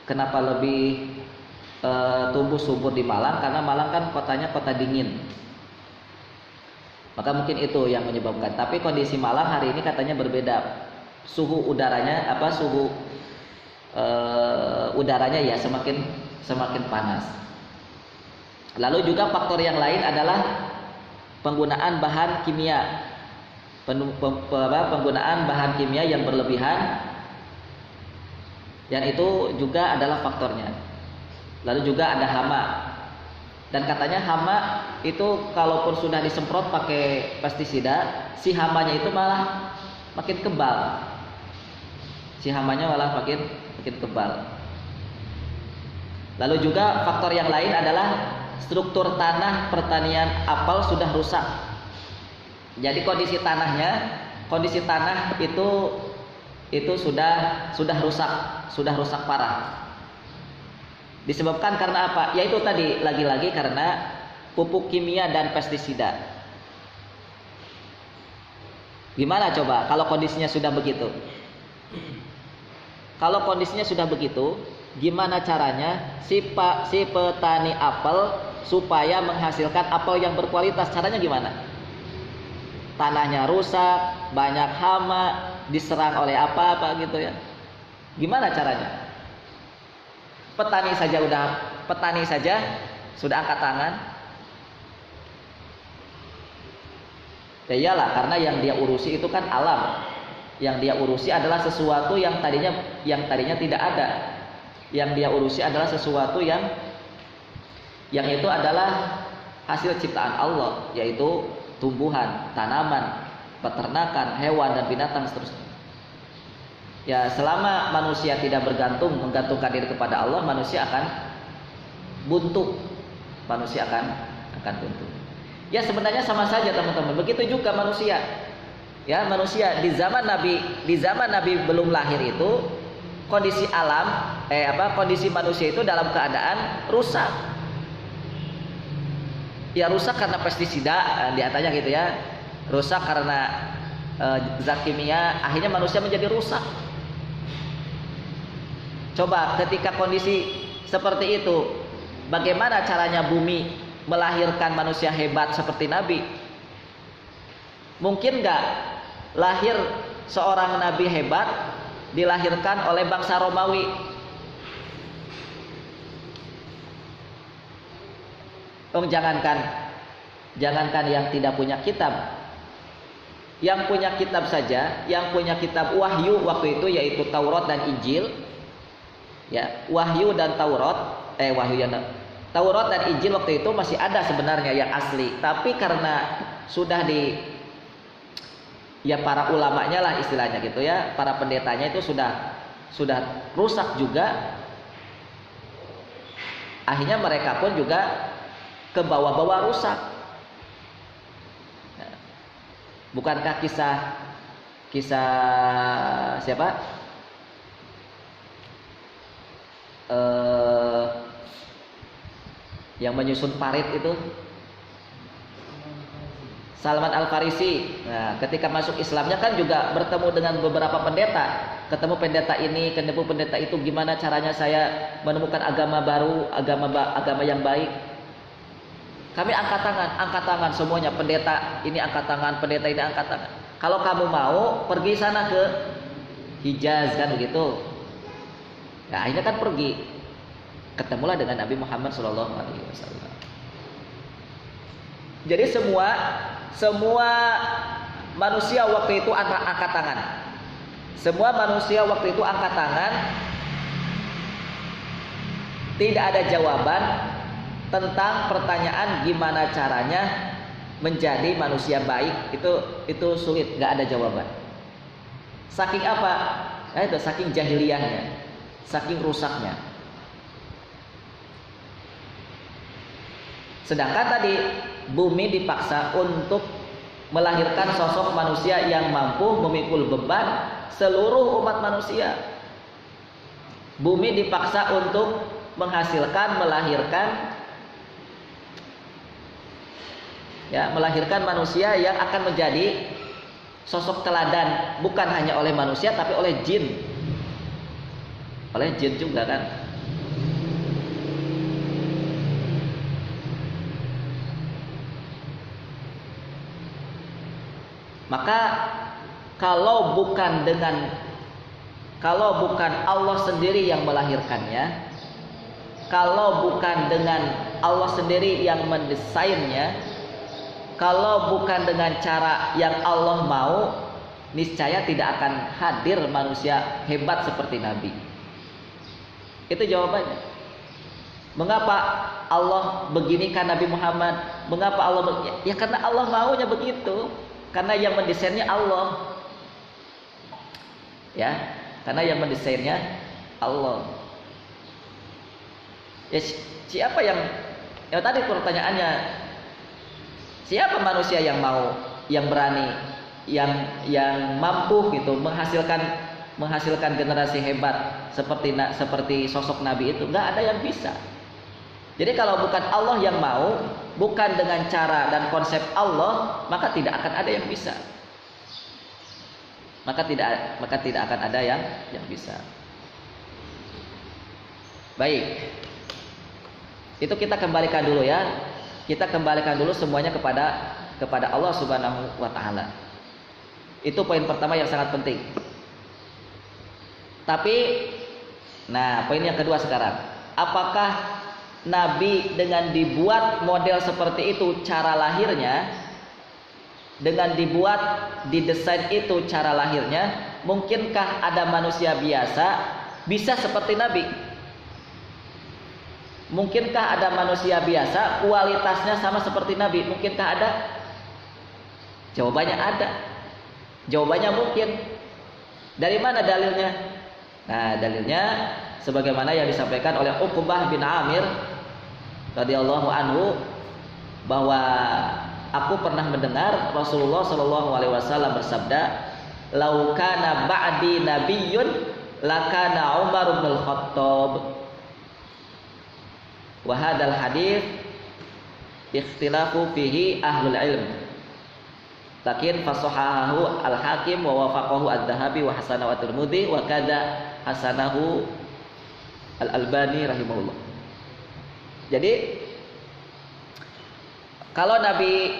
kenapa lebih tumbuh subur di Malang, karena Malang kan kotanya kota dingin. Maka mungkin itu yang menyebabkan. Tapi kondisi Malang hari ini katanya berbeda. Suhu udaranya udaranya ya semakin panas. Lalu juga faktor yang lain adalah penggunaan bahan kimia. Penggunaan bahan kimia yang berlebihan, yang itu juga adalah faktornya. Lalu juga ada hama. Dan katanya hama itu kalaupun sudah disemprot pakai pestisida, si hamanya itu malah makin kebal. Makin kebal. Lalu juga faktor yang lain adalah struktur tanah pertanian apel sudah rusak. Jadi kondisi tanah itu sudah rusak parah. Disebabkan karena apa? Yaitu tadi lagi-lagi karena pupuk kimia dan pestisida. Gimana coba kalau kondisinya sudah begitu? Kalau kondisinya sudah begitu, gimana caranya si petani apel supaya menghasilkan apel yang berkualitas? Caranya gimana? Tanahnya rusak, banyak hama, diserang oleh apa-apa gitu ya. Gimana caranya? Petani saja sudah angkat tangan. Ya iyalah, karena yang dia urusi itu kan alam. Yang dia urusi adalah sesuatu yang tadinya tidak ada. Yang dia urusi adalah sesuatu yang itu adalah hasil ciptaan Allah, yaitu tumbuhan, tanaman, peternakan, hewan dan binatang seterusnya. Ya, selama manusia tidak menggantungkan diri kepada Allah, manusia akan buntu. Ya, sebenarnya sama saja teman-teman. Begitu juga manusia. Ya, manusia di zaman Nabi belum lahir itu kondisi kondisi manusia itu dalam keadaan rusak. Ya, rusak karena pestisida di atasnya gitu ya. Rusak karena zat kimia, akhirnya manusia menjadi rusak. Coba ketika kondisi seperti itu, bagaimana caranya bumi melahirkan manusia hebat seperti Nabi? Mungkin nggak lahir seorang Nabi hebat dilahirkan oleh bangsa Romawi. Jangankan yang tidak punya kitab, yang punya kitab saja, yang punya kitab wahyu waktu itu yaitu Taurat dan Injil, ya, wahyu dan Taurat, Taurat dan Injil waktu itu masih ada sebenarnya yang asli, tapi karena sudah ya para ulamanya lah istilahnya gitu ya, para pendetanya itu sudah rusak juga, akhirnya mereka pun juga ke bawah-bawah rusak. Bukankah kisah siapa? Yang menyusun parit itu Salman Al-Farisi. Nah, ketika masuk Islamnya kan juga bertemu dengan beberapa pendeta. Ketemu pendeta ini, ketemu pendeta itu, gimana caranya saya menemukan agama baru, agama yang baik. Kami angkat tangan semuanya, pendeta ini angkat tangan, pendeta ini angkat tangan. Kalau kamu mau pergi sana ke Hijaz kan begitu. Nah, akhirnya kan pergi. Ketemulah dengan Nabi Muhammad SAW. Jadi semua manusia waktu itu angkat tangan. Semua manusia waktu itu angkat tangan. Tidak ada jawaban tentang pertanyaan gimana caranya menjadi manusia baik. Itu sulit, nggak ada jawaban. Saking apa? Nah, itu saking jahiliyahnya, saking rusaknya. Sedangkan tadi bumi dipaksa untuk melahirkan sosok manusia yang mampu memikul beban seluruh umat manusia. Bumi dipaksa untuk melahirkan manusia yang akan menjadi sosok teladan, bukan hanya oleh manusia tapi oleh jin. Oleh jin juga kan. Maka kalau bukan Allah sendiri yang melahirkannya, kalau bukan dengan Allah sendiri yang mendesainnya, kalau bukan dengan cara yang Allah mau, niscaya tidak akan hadir manusia hebat seperti Nabi. Itu jawabannya. Mengapa Allah beginikan Nabi Muhammad? Mengapa Allah ya karena Allah maunya begitu. Karena yang mendesainnya Allah. Ya, karena yang mendesainnya Allah. Ya, siapa yang tadi pertanyaannya, siapa manusia yang mau, yang berani, yang mampu gitu menghasilkan generasi hebat seperti sosok Nabi itu? Nggak ada yang bisa. Jadi kalau bukan Allah yang mau, bukan dengan cara dan konsep Allah, maka tidak akan ada yang bisa. Maka tidak akan ada yang bisa. Baik. Itu kita kembalikan dulu ya. Kita kembalikan dulu semuanya kepada Allah Subhanahu wa taala. Itu poin pertama yang sangat penting. Tapi poin yang kedua sekarang. Apakah Nabi dengan dibuat model seperti itu cara lahirnya, dengan didesain itu cara lahirnya, mungkinkah ada manusia biasa bisa seperti Nabi? Mungkinkah ada manusia biasa kualitasnya sama seperti Nabi? Mungkinkah ada? Jawabannya ada. Jawabannya mungkin. Dari mana dalilnya? Nah, dalilnya sebagaimana yang disampaikan oleh Uqbah bin Amir radhiyallahu anhu, bahwa aku pernah mendengar Rasulullah Shallallahu alaihi wasallam bersabda, "Lau kana ba'di nabiyyun lakana Umar bin Khattab." Wa hadzal hadits ikhtilafu fihi ahlul ilm. Lakin fasahahu al-Hakim wa wafaqahu ad-Dhahabi wa hasanahu at-Tirmidzi wa kadza hasanahu Al-Albani rahimahullah. Jadi kalau Nabi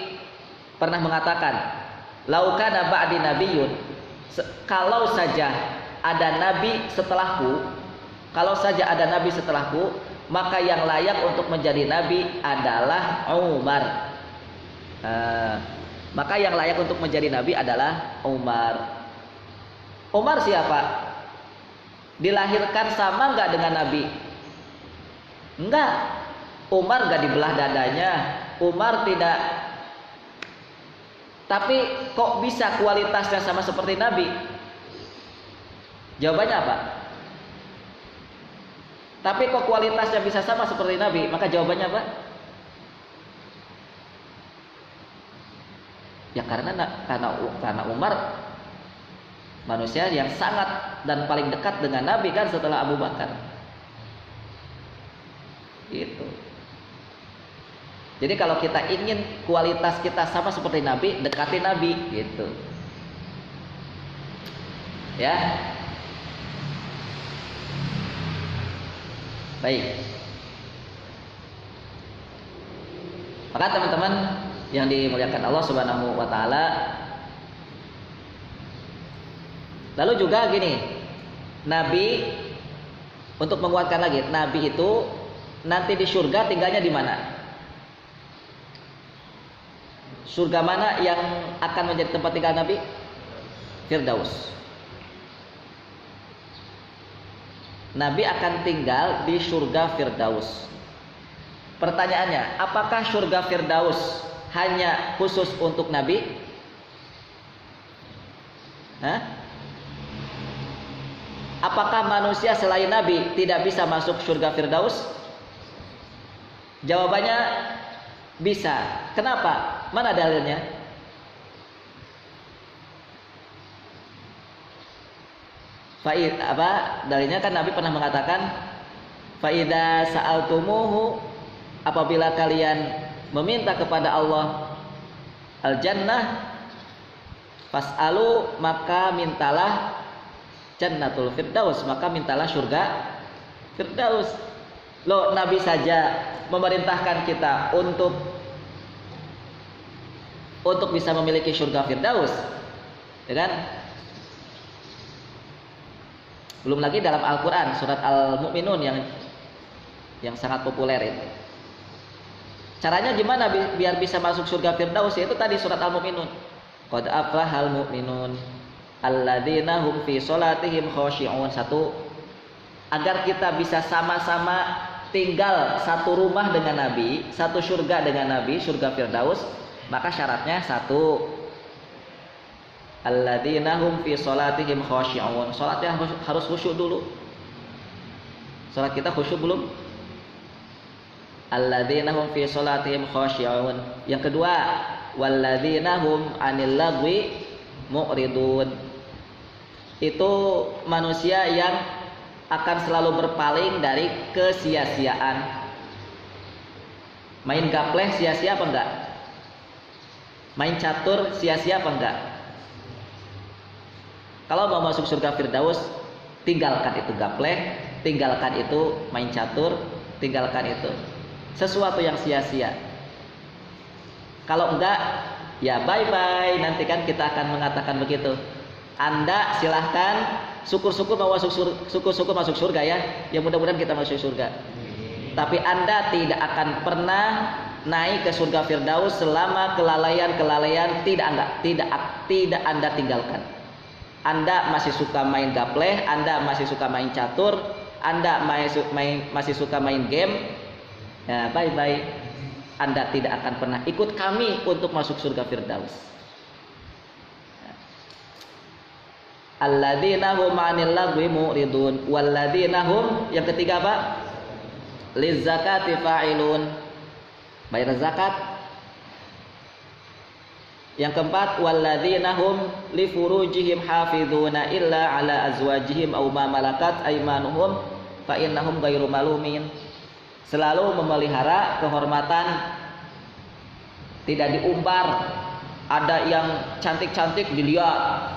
pernah mengatakan, "Lau kana ba'di nabiyyun," kalau saja ada nabi setelahku, kalau saja ada nabi setelahku, maka yang layak untuk menjadi nabi adalah Umar. Maka yang layak untuk menjadi nabi adalah Umar. Umar siapa? Dilahirkan sama nggak dengan nabi? Enggak. Umar nggak dibelah dadanya. Umar tidak. Tapi kok bisa kualitasnya sama seperti nabi? Jawabannya apa? Tapi kok kualitasnya bisa sama seperti nabi? Maka jawabannya apa? Ya karena Umar manusia yang sangat dan paling dekat dengan Nabi kan setelah Abu Bakar. Gitu. Jadi kalau kita ingin kualitas kita sama seperti Nabi, dekati Nabi, gitu. Ya. Baik. Maka teman-teman yang dimuliakan Allah Subhanahu wa taala, lalu juga gini, Nabi, untuk menguatkan lagi, Nabi itu nanti di surga tinggalnya di mana? Surga mana yang akan menjadi tempat tinggal Nabi? Firdaus. Nabi akan tinggal di surga Firdaus. Pertanyaannya, apakah surga Firdaus hanya khusus untuk Nabi? Hah? Apakah manusia selain Nabi tidak bisa masuk surga Firdaus? Jawabannya bisa. Kenapa? Mana dalilnya? Dalilnya kan Nabi pernah mengatakan, faida sa'altumuhu, apabila kalian meminta kepada Allah al-jannah, fas'alu, maka mintalah Jannatul Firdaus, maka mintalah surga Firdaus. Loh, Nabi saja memerintahkan kita untuk bisa memiliki surga Firdaus, ya kan? Belum lagi dalam Al-Quran surat Al-Mu'minun yang sangat populer itu. Caranya gimana biar bisa masuk surga Firdaus? Yaitu tadi surat Al-Mu'minun. Qad aflahal mu'minun alladzina hum fi sholatihim khashi'un. Satu, agar kita bisa sama-sama tinggal satu rumah dengan Nabi, satu surga dengan Nabi, surga Firdaus, maka syaratnya satu, alladzina hum fi sholatihim khashi'un. Salatnya harus khusyuk dulu. Salat kita khusyuk belum? Alladzina hum fi sholatihim khashi'un. Yang kedua, walladzina hum 'anil lagwi mu'ridun. Itu manusia yang akan selalu berpaling dari kesia-siaan. Main gapleh sia-sia apa enggak? Main catur sia-sia apa enggak? Kalau mau masuk surga Firdaus, tinggalkan itu gapleh, tinggalkan itu main catur, tinggalkan itu sesuatu yang sia-sia. Kalau enggak, ya bye-bye. Nanti kan kita akan mengatakan begitu. Anda silahkan syukur-syukur masuk surga ya. Ya mudah-mudahan kita masuk surga. Tapi Anda tidak akan pernah naik ke surga Firdaus selama kelalaian tidak Anda tinggalkan. Anda masih suka main gapleh, Anda masih suka main catur, Anda masih suka main game. Ya, bye-bye. Anda tidak akan pernah ikut kami untuk masuk surga Firdaus. Alladzina hum 'anil lagwi mu'ridun walladzina hum, yang ketiga apa? Lizzakati fa'ilun, bayar zakat. Yang keempat, walladzina hum li furujihim hafizuna illa ala azwajihim aw ma malakat aymanuhum fa innahum ghairu malumin. Selalu memelihara kehormatan, tidak diumbar. Ada yang cantik-cantik dilihat,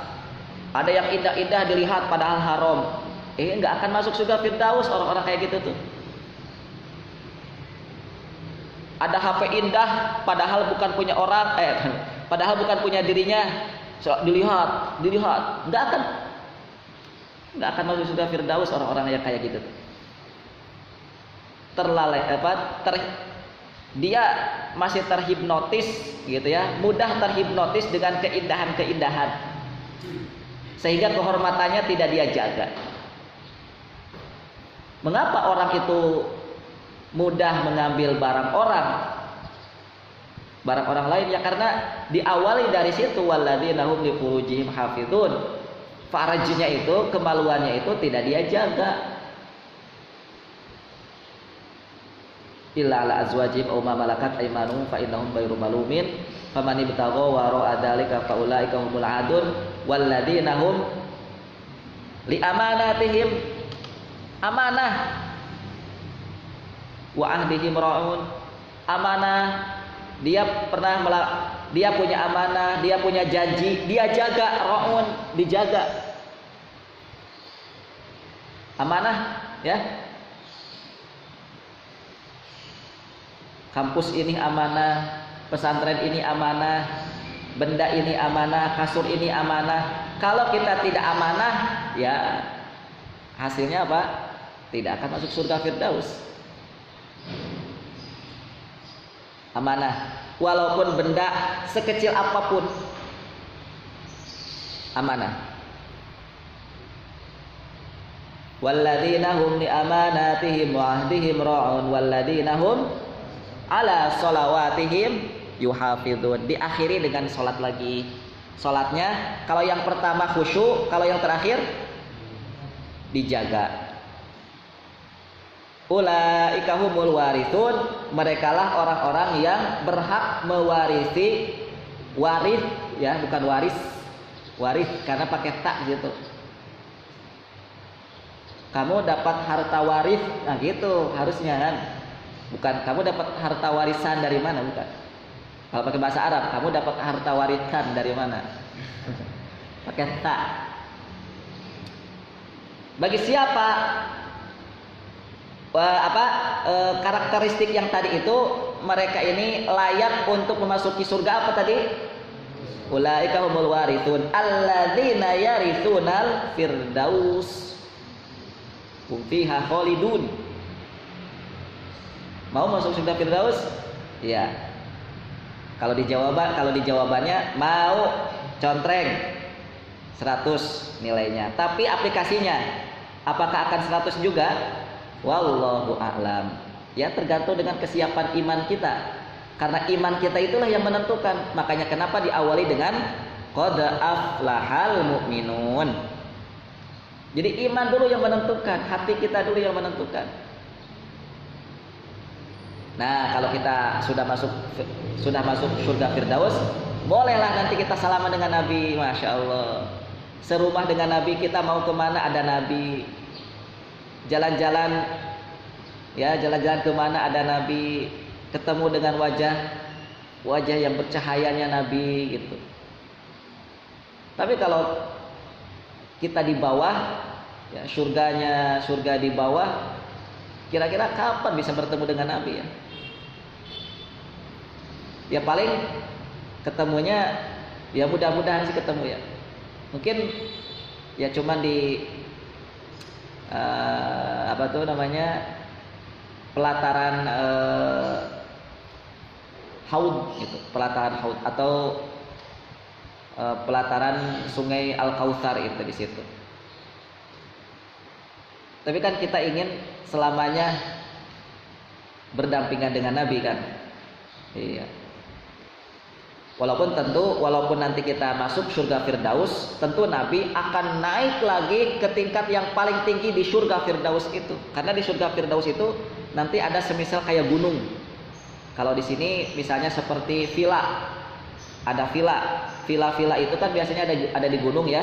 ada yang indah-indah dilihat padahal haram. Nggak akan masuk surga Firdaus orang-orang kayak gitu tuh. Ada HP indah padahal bukan punya orang, padahal bukan punya dirinya, dilihat, nggak akan. nggak akan masuk surga Firdaus orang-orang yang kayak gitu. Dia masih terhipnotis gitu ya, mudah terhipnotis dengan keindahan-keindahan, sehingga kehormatannya tidak dia jaga. Mengapa orang itu mudah mengambil barang orang lain? Ya karena diawali dari situ, walladzina hum li furujihim hafizun. Farajnya itu, kemaluannya itu tidak dia jaga. Illa ala azwajihim aw ma malakat aymanuhum fa innahum ghairu malumin faman ibtagha wara'a dzalika fa ulaika humul adun walladzina hum li amanatihim, amanah, wa ahdihim ra'un, amanah, dia punya amanah, dia punya janji, dia jaga, ra'un, dijaga. Amanah ya. Kampus ini amanah, pesantren ini amanah, benda ini amanah, kasur ini amanah. Kalau kita tidak amanah, ya hasilnya apa? Tidak akan masuk surga Firdaus. Amanah, walaupun benda sekecil apapun, amanah. Walladzina hum li amanatihim wa ahdihim ra'un walladzina hum ala sholawatihim yuhafidun. Diakhiri dengan sholat lagi. Sholatnya kalau yang pertama khusyuk, kalau yang terakhir dijaga. Ulaika humul warithun, merekalah orang-orang yang berhak mewarisi. Waris ya, bukan waris. Waris karena pakai tak gitu. Kamu dapat harta waris, nah gitu harusnya kan. Bukan kamu dapat harta warisan dari mana, bukan. Kalau pakai bahasa Arab, kamu dapat harta warisan dari mana? Pakai tak. Bagi siapa karakteristik yang tadi itu, mereka ini layak untuk memasuki surga apa tadi? Ulaika humul warithun alladzina yaritsunal firdaus hum fiha khalidun. Mau masuk surga Firdaus? Iya. Kalau di jawabannya mau, contreng 100 nilainya. Tapi aplikasinya apakah akan 100 juga? Wallahu a'lam. Ya tergantung dengan kesiapan iman kita. Karena iman kita itulah yang menentukan. Makanya kenapa diawali dengan qad aflahal mu'minun. Jadi iman dulu yang menentukan, hati kita dulu yang menentukan. Nah, kalau kita sudah masuk surga Firdaus, bolehlah nanti kita salaman dengan Nabi, masya Allah. Serumah dengan Nabi, kita mau kemana ada Nabi. Jalan-jalan, ya jalan-jalan kemana ada Nabi. Ketemu dengan wajah yang bercahayanya Nabi gitu. Tapi kalau kita di bawah, ya surga di bawah, kira-kira kapan bisa bertemu dengan Nabi ya? Ya paling ketemunya ya mudah-mudahan sih ketemu ya. Mungkin ya cuman di pelataran haud gitu, pelataran haud atau pelataran sungai Al-Kautsar itu di situ. Tapi kan kita ingin selamanya berdampingan dengan Nabi kan. Iya. Walaupun nanti kita masuk surga Firdaus, tentu Nabi akan naik lagi ke tingkat yang paling tinggi di surga Firdaus itu. Karena di surga Firdaus itu nanti ada semisal kayak gunung. Kalau di sini misalnya seperti villa. Ada villa itu kan biasanya ada di gunung ya.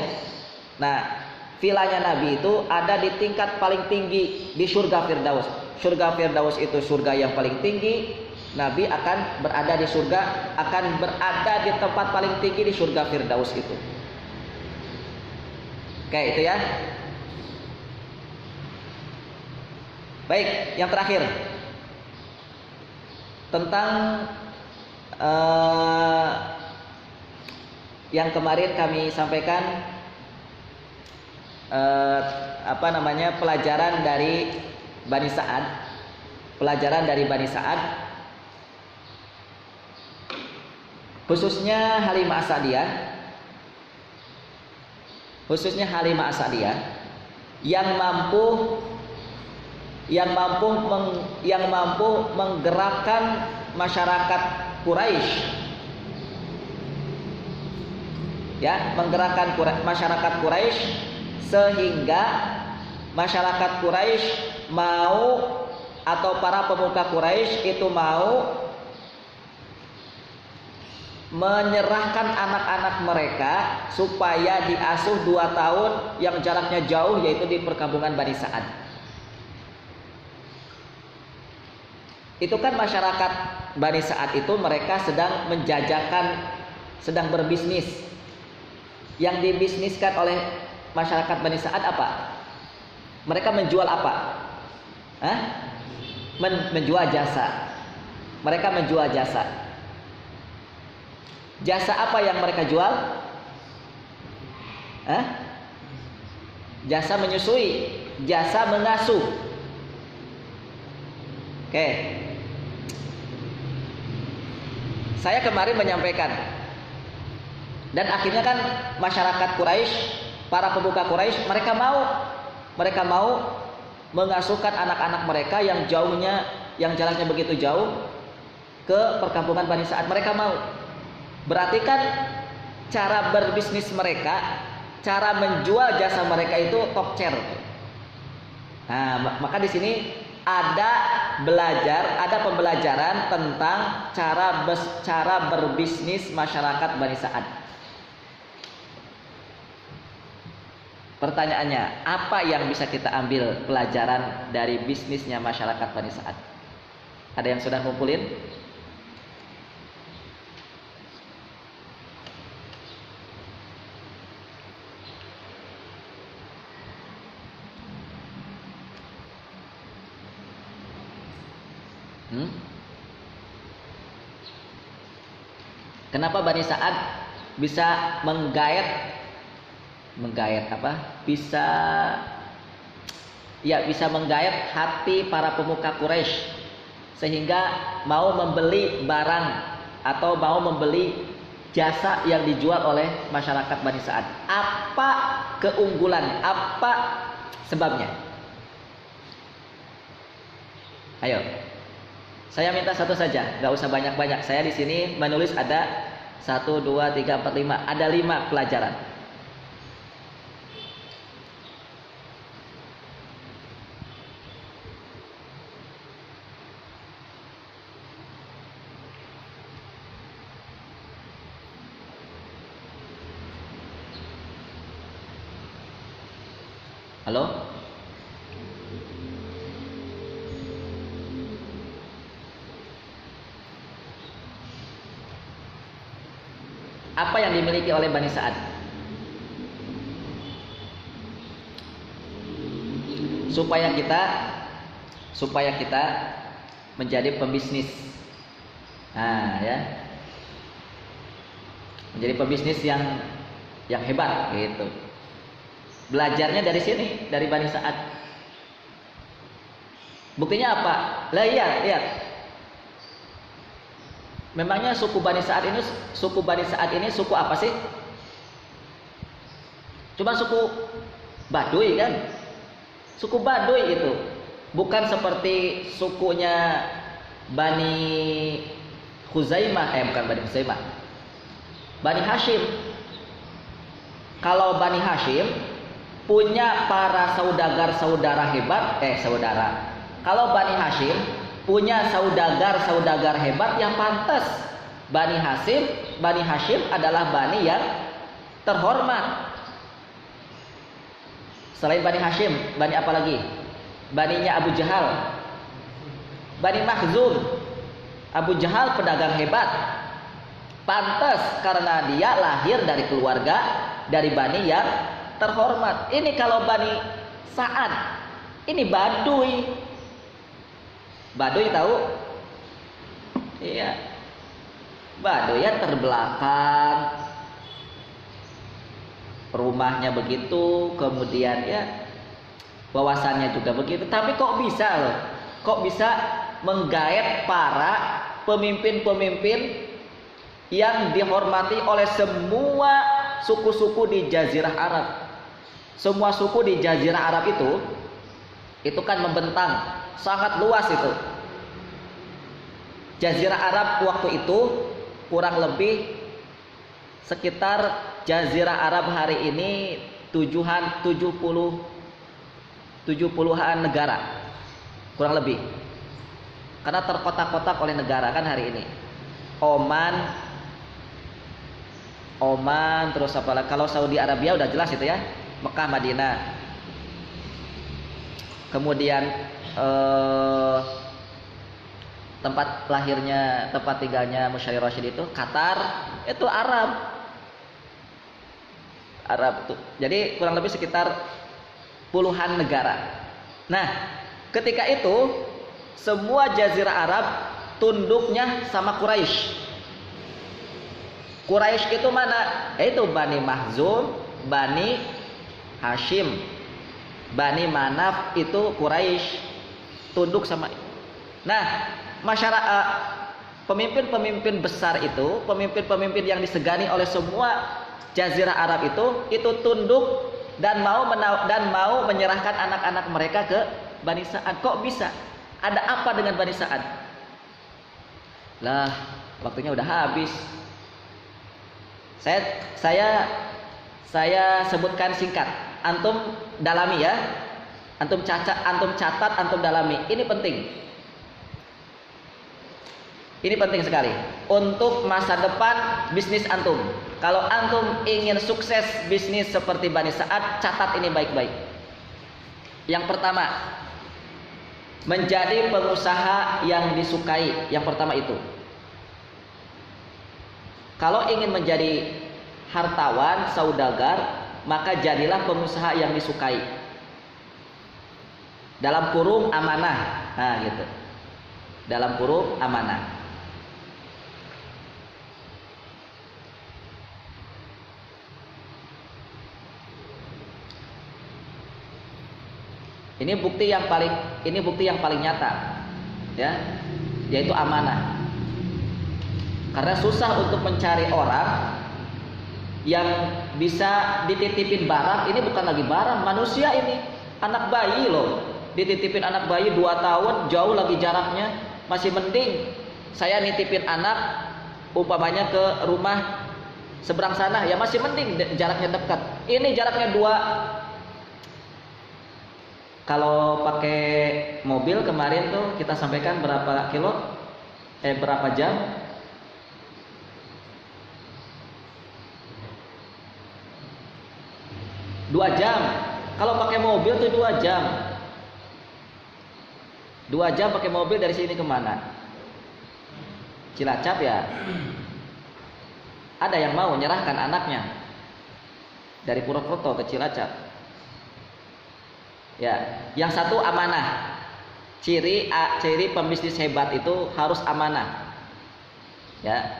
Nah, villanya Nabi itu ada di tingkat paling tinggi di surga Firdaus. Surga Firdaus itu surga yang paling tinggi. Nabi akan berada di surga, akan berada di tempat paling tinggi di surga Firdaus itu. Oke, itu ya. Baik, yang terakhir tentang yang kemarin kami sampaikan pelajaran dari Bani Sa'ad, khususnya Halimah As-Sa'diyah yang mampu menggerakkan masyarakat Quraisy, masyarakat Quraisy, sehingga masyarakat Quraisy mau, atau para pemuka Quraisy itu mau menyerahkan anak-anak mereka supaya diasuh 2 tahun yang jaraknya jauh, yaitu di perkampungan Bani Sa'ad. Itu kan masyarakat Bani Sa'ad itu mereka sedang menjajakan, sedang berbisnis. Yang dibisniskan oleh masyarakat Bani Sa'ad apa? Mereka menjual apa? Menjual jasa. Mereka menjual jasa. Jasa apa yang mereka jual? Jasa menyusui, jasa mengasuh. Oke. Saya kemarin menyampaikan, dan akhirnya kan masyarakat Quraisy, para pemuka Quraisy, mereka mau mengasuhkan anak-anak mereka yang jaraknya begitu jauh ke perkampungan Bani Sa'ad. Mereka mau. Berarti kan cara berbisnis mereka, cara menjual jasa mereka itu top chair. Nah, maka di sini ada pembelajaran tentang cara berbisnis masyarakat Bani Sa'ad. Pertanyaannya, apa yang bisa kita ambil pelajaran dari bisnisnya masyarakat Bani Sa'ad? Ada yang sudah ngumpulin? Kenapa Bani Sa'ad bisa menggait bisa menggait hati para pemuka Quraisy sehingga mau membeli barang atau mau membeli jasa yang dijual oleh masyarakat Bani Sa'ad? Apa keunggulan? Apa sebabnya? Ayo. Saya minta satu saja, nggak usah banyak-banyak. Saya di sini menulis ada 1, 2, 3, 4, 5. Ada 5 pelajaran. Halo? Apa yang dimiliki oleh Bani Sa'ad? Supaya kita menjadi pembisnis. Menjadi pembisnis yang hebat gitu. Belajarnya dari sini, dari Bani Sa'ad. Buktinya apa? Lihat. Memangnya suku Bani Sa'ad ini suku apa sih? Cuma suku Baduy kan? Suku Baduy itu. Bukan seperti sukunya Bani Khuzaimah, bukan Bani Khuzaimah. Bani Hashim. Kalau Bani Hashim punya para saudagar hebat, Kalau Bani Hashim punya saudagar hebat yang pantas. Bani Hashim adalah bani yang terhormat. Selain Bani Hashim, bani apa lagi? Baninya Abu Jahal, Bani Makhzum. Abu Jahal pedagang hebat, pantas karena dia lahir dari keluarga, dari bani yang terhormat. Ini kalau Bani Sa'ad, ini Baduy. Baduy tahu? Iya. Baduy ya terbelakang, rumahnya begitu, kemudian ya wawasannya juga begitu. Tapi kok bisa loh, kok bisa menggaet para pemimpin-pemimpin yang dihormati oleh semua suku-suku di Jazirah Arab. Semua suku di Jazirah Arab itu kan membentang, sangat luas itu. Jazirah Arab waktu itu kurang lebih sekitar Jazirah Arab hari ini 70-an negara kurang lebih, karena terkotak-kotak oleh negara kan hari ini. Oman terus apa lagi, kalau Saudi Arabia udah jelas itu ya, Mekah, Madinah. Kemudian tempat lahirnya, tempat tinggalnya Musyair Rasyid itu Qatar, itu Arab tuh. Jadi kurang lebih sekitar puluhan negara. Nah, ketika itu semua Jazirah Arab tunduknya sama Quraisy. Quraisy itu mana? Itu Bani Mahzum, Bani Hashim, Bani Manaf, itu Quraisy tunduk sama. Nah, masyarakat pemimpin-pemimpin besar itu, pemimpin-pemimpin yang disegani oleh semua Jazirah Arab itu tunduk dan mau menyerahkan anak-anak mereka ke Bani Sa'ad. Kok bisa? Ada apa dengan Bani Sa'ad? Lah, waktunya udah habis. Saya sebutkan singkat. Antum dalami ya. Antum catat, antum dalami. Ini penting. Ini penting sekali untuk masa depan bisnis antum. Kalau antum ingin sukses bisnis seperti Bani Sa'ad, catat ini baik-baik. Yang pertama, menjadi pengusaha yang disukai. Yang pertama itu. Kalau ingin menjadi hartawan, saudagar, maka jadilah pengusaha yang disukai. Dalam kurung amanah. Nah, gitu. Dalam kurung amanah. Ini bukti yang paling nyata, ya, yaitu amanah. Karena susah untuk mencari orang yang bisa dititipin barang. Ini bukan lagi barang, manusia ini, anak bayi loh. Dititipin anak bayi 2 tahun, jauh lagi jaraknya, masih mending saya nitipin anak umpamanya ke rumah seberang sana, ya masih mending jaraknya dekat. Ini jaraknya 2. Kalau pakai mobil kemarin tuh kita sampaikan berapa jam? 2 jam. Kalau pakai mobil tuh 2 jam. 2 jam pakai mobil dari sini kemana? Cilacap ya. Ada yang mau menyerahkan anaknya dari Purwokerto ke Cilacap. Ya, yang satu amanah. Ciri pembisnis hebat itu harus amanah. Ya.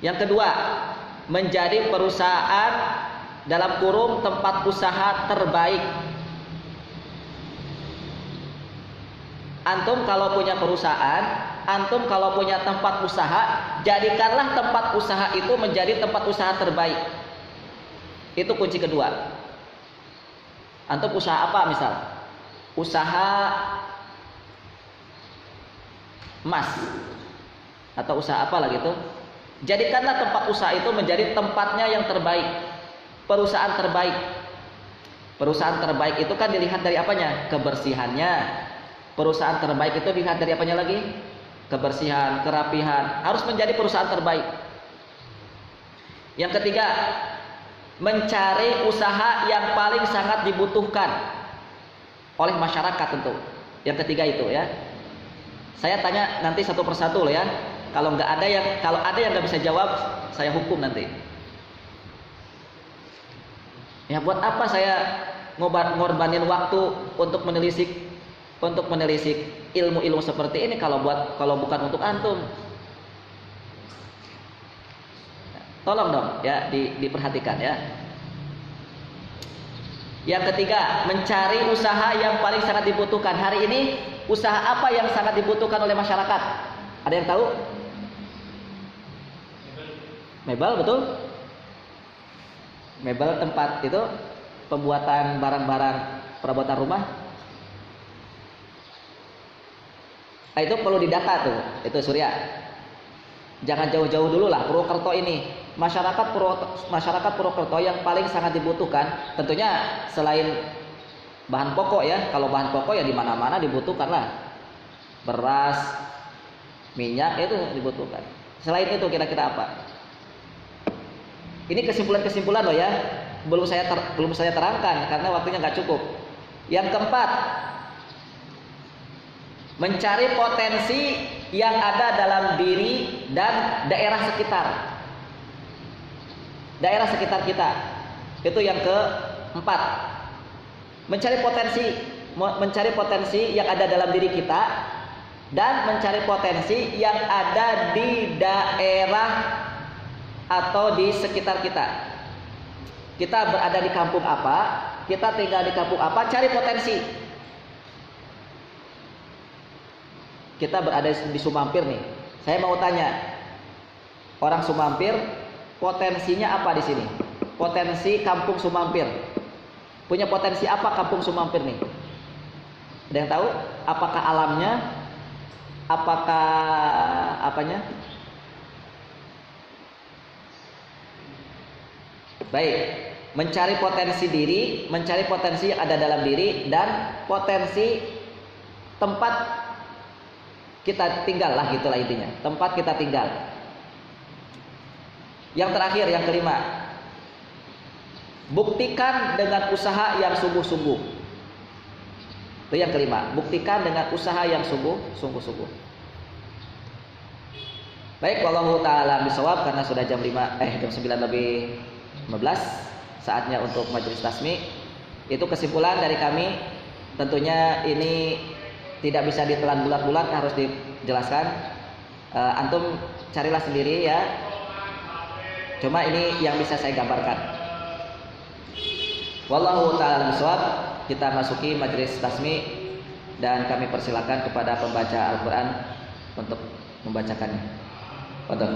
Yang kedua, menjadi perusahaan dalam kurung tempat usaha terbaik. Antum kalau punya perusahaan, antum kalau punya tempat usaha, jadikanlah tempat usaha itu menjadi tempat usaha terbaik. Itu kunci kedua. Antum usaha apa misal? Usaha emas atau usaha apa lagi itu? Jadikanlah tempat usaha itu menjadi tempatnya yang terbaik. Perusahaan terbaik. Perusahaan terbaik itu kan dilihat dari apanya? Kebersihannya. Perusahaan terbaik itu dilihat dari apanya lagi? Kebersihan, kerapihan. Harus menjadi perusahaan terbaik. Yang ketiga, mencari usaha yang paling sangat dibutuhkan oleh masyarakat tentu. Yang ketiga itu ya. Saya tanya nanti satu persatu loh ya. Kalau ada yang nggak bisa jawab, saya hukum nanti. Ya buat apa saya ngorbanin waktu untuk menelisik ilmu-ilmu seperti ini kalau bukan untuk antum. Tolong dong ya diperhatikan ya. Yang ketiga, mencari usaha yang paling sangat dibutuhkan. Hari ini usaha apa yang sangat dibutuhkan oleh masyarakat? Ada yang tahu? Mebel, betul? Mebel tempat itu pembuatan barang-barang perabotan rumah. Nah, itu perlu didata tuh, itu Surya. Jangan jauh-jauh dulu lah, Purwokerto ini. Masyarakat Purwokerto yang paling sangat dibutuhkan, tentunya selain bahan pokok ya. Kalau bahan pokok ya di mana-mana dibutuhkan lah. Beras, minyak itu dibutuhkan. Selain itu kira-kira apa? Ini kesimpulan-kesimpulan loh ya. Belum saya terangkan karena waktunya nggak cukup. Yang keempat, mencari potensi yang ada dalam diri dan daerah sekitar. Daerah sekitar kita. Itu yang keempat. Mencari potensi yang ada dalam diri kita dan mencari potensi yang ada di daerah atau di sekitar kita. Kita berada di kampung apa, kita tinggal di kampung apa, cari potensi. Kita berada di Sumampir nih. Saya mau tanya, orang Sumampir potensinya apa di sini? Potensi kampung Sumampir. Punya potensi apa kampung Sumampir nih? Ada yang tahu? Apakah alamnya? Apakah apanya? Baik, mencari potensi diri, mencari potensi yang ada dalam diri dan potensi tempat kita tinggal lah, gitulah intinya. Tempat kita tinggal. Yang terakhir, yang kelima, buktikan dengan usaha yang sungguh-sungguh. Itu yang kelima, buktikan dengan usaha yang sungguh-sungguh. Baik, wallahu ta'ala bisawab, karena sudah jam 9:15, saatnya untuk majelis tasmi. Itu kesimpulan dari kami. Tentunya ini tidak bisa ditelan bulat-bulat, harus dijelaskan. Antum carilah sendiri ya. Cuma ini yang bisa saya gambarkan. Wallahu ta'ala bisawab. Kita masuki majelis tasmi dan kami persilakan kepada pembaca Al-Quran untuk membacakannya. Waduh.